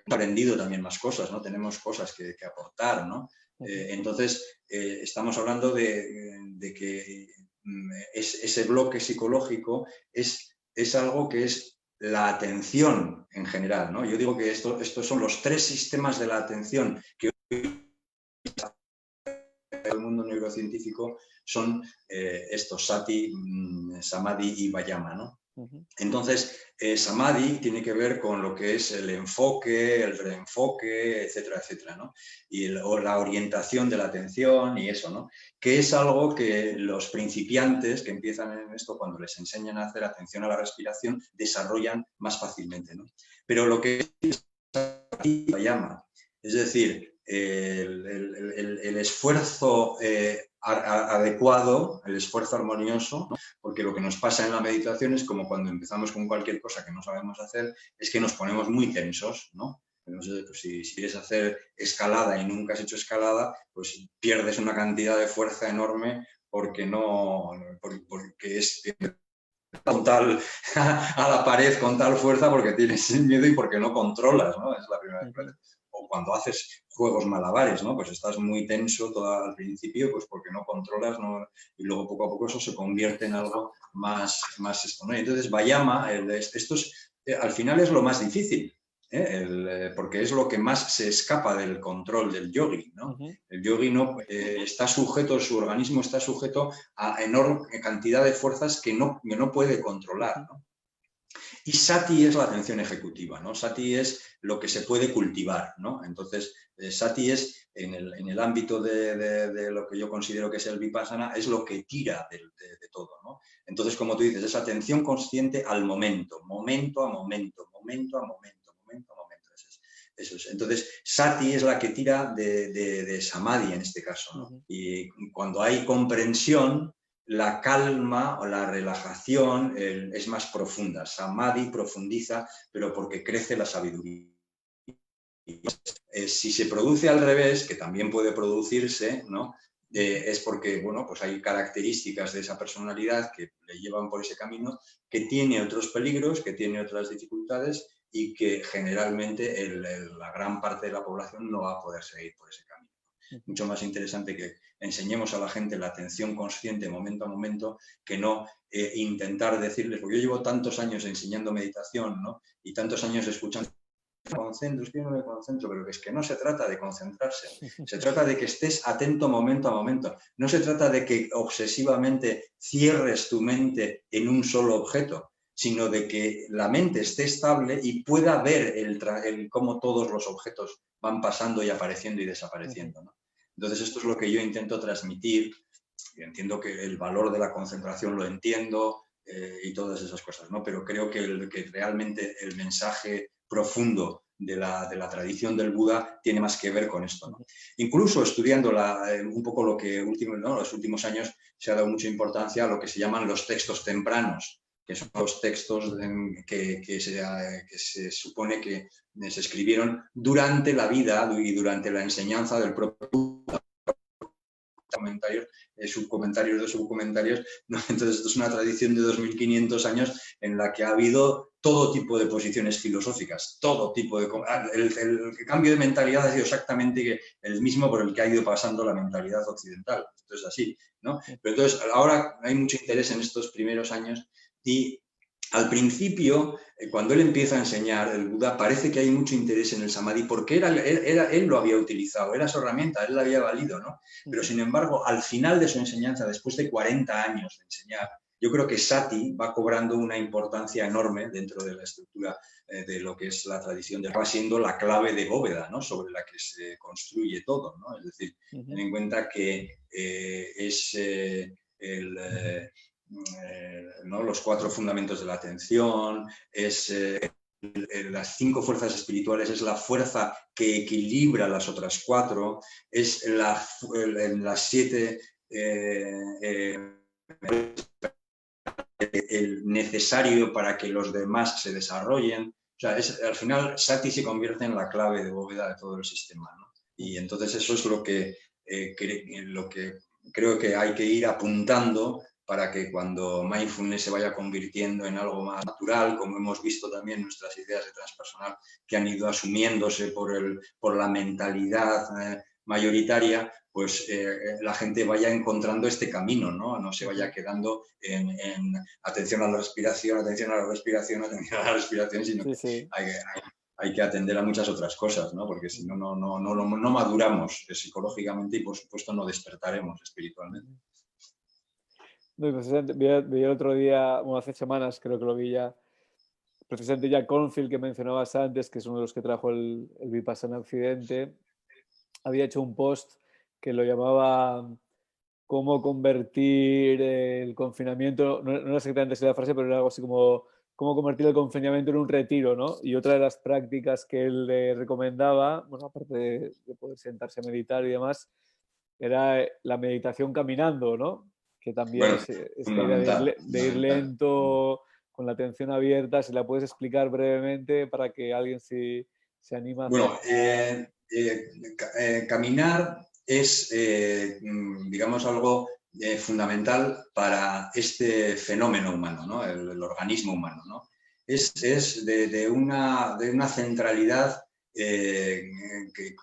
aprendido también más cosas, ¿no? Tenemos cosas que aportar, ¿no? Entonces, estamos hablando de que ese bloque psicológico es algo que es la atención en general, ¿no? Yo digo que estos son los 3 sistemas de la atención que el mundo neurocientífico son estos Sati, Samadhi y Vayama, ¿no? Entonces, Samadhi tiene que ver con lo que es el enfoque, el reenfoque, etcétera, etcétera, ¿no? O la orientación de la atención y eso, ¿no? Que es algo que los principiantes que empiezan en esto, cuando les enseñan a hacer atención a la respiración, desarrollan más fácilmente, ¿no? Pero lo que es Vayama, es decir, el esfuerzo adecuado, el esfuerzo armonioso, ¿no? Porque lo que nos pasa en la meditación es como cuando empezamos con cualquier cosa que no sabemos hacer, es que nos ponemos muy tensos, ¿no? Entonces, pues, si quieres hacer escalada y nunca has hecho escalada, pues pierdes una cantidad de fuerza enorme porque es a la pared con tal fuerza porque tienes miedo y porque no controlas, ¿no? Es la primera vez. O cuando haces juegos malabares, ¿no? Pues estás muy tenso al principio, pues porque no controlas, ¿no? Y luego poco a poco eso se convierte en algo más esto, ¿no? Y entonces Vayama, al final es lo más difícil, porque es lo que más se escapa del control del yogi, ¿no? El yogi no está sujeto, su organismo está sujeto a enorme cantidad de fuerzas que no puede controlar, ¿no? Y Sati es la atención ejecutiva, ¿no? Sati es lo que se puede cultivar, ¿no? Entonces, Sati es, en el ámbito de lo que yo considero que es el Vipassana, es lo que tira de todo, ¿no? Entonces, como tú dices, es atención consciente al momento, momento a momento, momento a momento, momento a momento. Eso es. Entonces, Sati es la que tira de Samadhi en este caso, ¿no? Y cuando hay comprensión, la calma o la relajación es más profunda. Samadhi profundiza, pero porque crece la sabiduría. Si se produce al revés, que también puede producirse, ¿no? Es porque, bueno, pues hay características de esa personalidad que le llevan por ese camino, que tiene otros peligros, que tiene otras dificultades y que generalmente la gran parte de la población no va a poder seguir por ese camino. Mucho más interesante que enseñemos a la gente la atención consciente momento a momento que no intentar decirles, porque yo llevo tantos años enseñando meditación, ¿no? Y tantos años escuchando, es que no me concentro, pero es que no se trata de concentrarse, se trata de que estés atento momento a momento, no se trata de que obsesivamente cierres tu mente en un solo objeto, sino de que la mente esté estable y pueda ver cómo todos los objetos van pasando y apareciendo y desapareciendo, ¿no? Entonces esto es lo que yo intento transmitir. Yo entiendo que el valor de la concentración lo entiendo y todas esas cosas, ¿no? Pero creo que realmente el mensaje profundo de la tradición del Buda tiene más que ver con esto, ¿no? Incluso estudiando un poco lo que los últimos años se ha dado mucha importancia a lo que se llaman los textos tempranos, que son los textos que se supone que se escribieron durante la vida y durante la enseñanza del propio comentarios, subcomentarios de subcomentarios, ¿no? Entonces esto es una tradición de 2500 años en la que ha habido todo tipo de posiciones filosóficas, todo tipo de... El cambio de mentalidad ha sido exactamente el mismo por el que ha ido pasando la mentalidad occidental. Esto es así, ¿no? Pero entonces ahora hay mucho interés en estos primeros años y al principio, cuando él empieza a enseñar el Buda, parece que hay mucho interés en el Samadhi porque él lo había utilizado, era su herramienta, él la había valido, ¿no? Pero sin embargo, al final de su enseñanza, después de 40 años de enseñar, yo creo que Sati va cobrando una importancia enorme dentro de la estructura de lo que es la tradición, va siendo la clave de bóveda, ¿no? Sobre la que se construye todo, ¿no? Es decir, ten en cuenta que ¿no? Los 4 fundamentos de la atención, las 5 fuerzas espirituales, es la fuerza que equilibra las otras 4, es las 7 el necesario para que los demás se desarrollen. O sea, al final Sati se convierte en la clave de bóveda de todo el sistema, ¿no? Y entonces eso es lo que creo que hay que ir apuntando para que cuando mindfulness se vaya convirtiendo en algo más natural, como hemos visto también nuestras ideas de transpersonal que han ido asumiéndose por la mentalidad mayoritaria, pues la gente vaya encontrando este camino, ¿no? No se vaya quedando en atención a la respiración, atención a la respiración, atención a la respiración, sino que hay que atender a muchas otras cosas, ¿no? Porque si no, no maduramos psicológicamente y, por supuesto, no despertaremos espiritualmente. No, precisamente, vi el otro día, bueno, hace semanas creo que lo vi ya, precisamente Jack Kornfield, que mencionabas antes, que es uno de los que trajo el Vipassana a Occidente, había hecho un post que lo llamaba cómo convertir el confinamiento, no era exactamente esa la frase, pero era algo así como cómo convertir el confinamiento en un retiro, ¿no? Y otra de las prácticas que él le recomendaba, bueno, aparte de poder sentarse a meditar y demás, era la meditación caminando, ¿no? Que también Bueno, es esta idea fundamental, de ir lento, con la atención abierta. Si la puedes explicar brevemente para que alguien se anima a hacer. Bueno, caminar es, digamos, algo fundamental para este fenómeno humano, ¿no? El organismo humano, ¿no? Es de una centralidad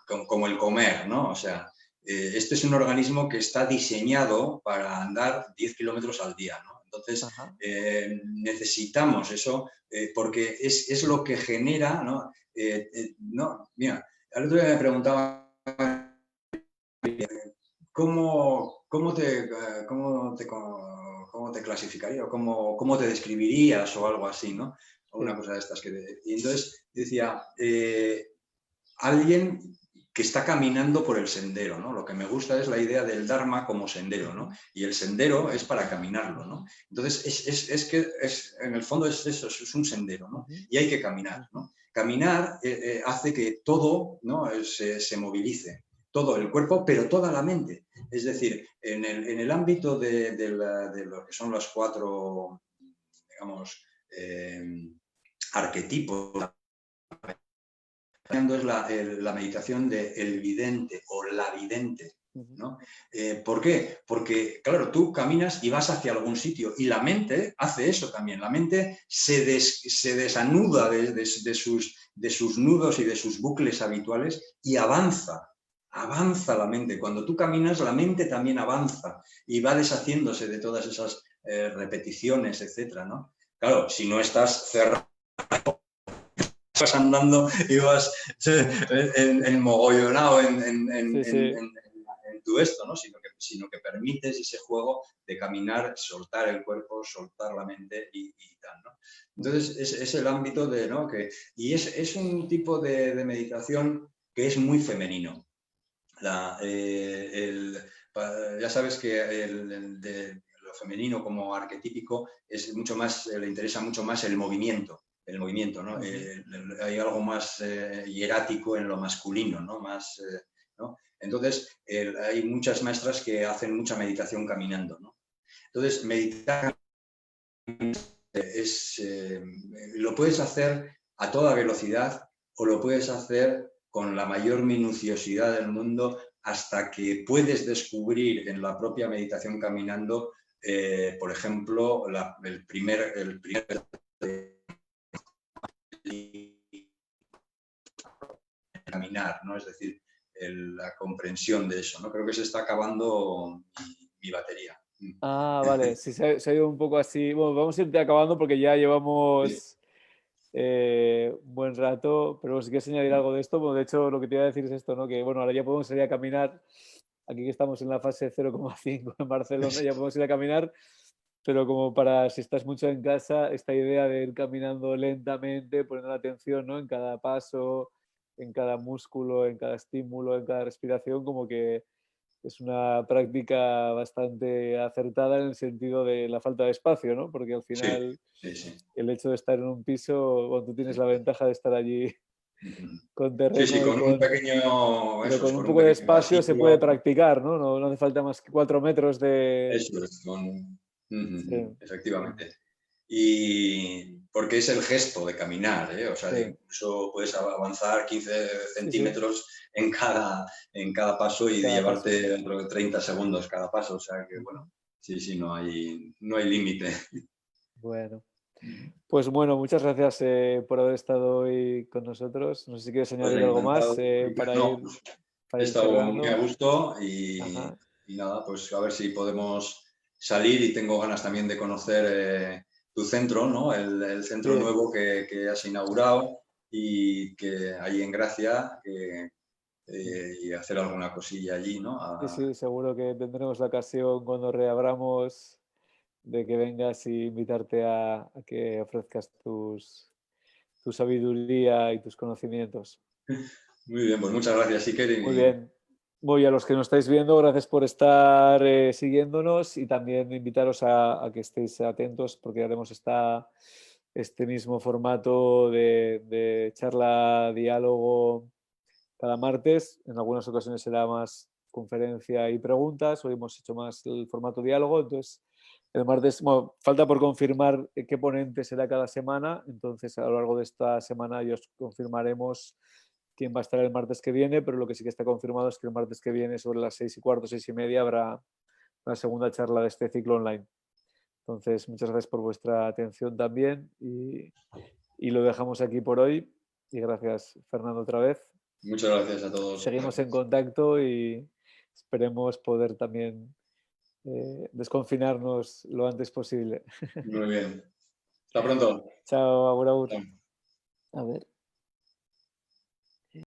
como el comer, ¿no? O sea, este es un organismo que está diseñado para andar 10 kilómetros al día, ¿no? Entonces, necesitamos eso porque es lo que genera, ¿no? No, mira, al otro día me preguntaba cómo te clasificaría o cómo te describirías o algo así, ¿no? O una cosa de estas. Y entonces decía, alguien que está caminando por el sendero, ¿no? Lo que me gusta es la idea del Dharma como sendero, ¿no? Y el sendero es para caminarlo, ¿no? Entonces, en el fondo es eso, es un sendero, ¿no? Y hay que caminar, ¿no? Caminar hace que todo, ¿no? se movilice, todo el cuerpo, pero toda la mente. Es decir, en el ámbito de lo que son los 4, digamos, arquetipos, es la meditación del vidente o la vidente, ¿no? ¿Por qué? Porque, claro, tú caminas y vas hacia algún sitio y la mente hace eso también. La mente se desanuda de sus nudos y de sus bucles habituales y avanza la mente. Cuando tú caminas, la mente también avanza y va deshaciéndose de todas esas repeticiones, etcétera, ¿no? Claro, si no estás cerrado, vas andando y vas mogollonado en tu esto, ¿no? Sino que permites ese juego de caminar, soltar el cuerpo, soltar la mente y tal, ¿no? Entonces es el ámbito de, ¿no? Y es un tipo de meditación que es muy femenino. Ya sabes que de lo femenino como arquetípico es mucho más, le interesa mucho más el movimiento, ¿no? Hay algo más hierático en lo masculino, ¿no? ¿no? Entonces, hay muchas maestras que hacen mucha meditación caminando, ¿no? Entonces, meditar lo puedes hacer a toda velocidad o lo puedes hacer con la mayor minuciosidad del mundo hasta que puedes descubrir en la propia meditación caminando, por ejemplo, el primer caminar, ¿no? Es decir, la comprensión de eso, ¿no? Creo que se está acabando mi batería. Ah, vale, sí, se ha ido un poco así. Bueno, vamos a ir acabando porque ya llevamos un buen rato, pero si quieres añadir algo de esto, bueno, de hecho lo que te iba a decir es esto, ¿no? Que bueno, ahora ya podemos salir a caminar, aquí que estamos en la fase 0,5 en Barcelona, ya podemos ir a caminar, pero como para si estás mucho en casa, esta idea de ir caminando lentamente, poniendo la atención, ¿no? En cada paso, en cada músculo, en cada estímulo, en cada respiración, como que es una práctica bastante acertada en el sentido de la falta de espacio, ¿no? Porque al Sí, final sí, sí. el hecho de estar en un piso, bueno, tú tienes la ventaja de estar allí con Sí, sí, terreno y con un con... pequeño, Pero eso es, con un con un poco de pequeño espacio se puede pasillo, practicar, ¿no? No hace falta más que 4 metros de... eso es, Sí, efectivamente. Y porque es el gesto de caminar, ¿eh? O sea, sí, incluso puedes avanzar 15 sí, sí, centímetros en cada paso en y cada paso. llevarte dentro de 30 segundos cada paso. O sea que, bueno, sí, sí, no hay límite. Bueno, pues bueno, muchas gracias por haber estado hoy con nosotros. No sé si quieres Pues añadir algo más encantado. No, pues, he para ir estado muy a cerrando. gusto Ajá. y nada, pues a ver si podemos salir y tengo ganas también de conocer tu centro, ¿no? El centro Sí, nuevo que has inaugurado y que ahí en Gracia y hacer alguna cosilla allí, ¿no? sí, sí, seguro que tendremos la ocasión cuando reabramos de que vengas y invitarte a que ofrezcas tu sabiduría y tus conocimientos. Muy bien, pues muchas gracias, Iker. Muy bien. Voy a los que nos estáis viendo, gracias por estar siguiéndonos y también invitaros a que estéis atentos porque haremos este mismo formato de charla, diálogo cada martes. En algunas ocasiones será más conferencia y preguntas. Hoy hemos hecho más el formato diálogo. Entonces, el martes, bueno, falta por confirmar qué ponente será cada semana. Entonces, a lo largo de esta semana ya os confirmaremos quién va a estar el martes que viene, pero lo que sí que está confirmado es que el martes que viene, sobre las 6:15, 6:30, habrá la segunda charla de este ciclo online. Entonces, muchas gracias por vuestra atención también y lo dejamos aquí por hoy. Y gracias, Fernando, otra vez. Muchas gracias a todos. Seguimos en Gracias. contacto y esperemos poder también desconfinarnos lo antes posible. Muy bien. Hasta pronto. Chao, agur, agur. Chao. A ver.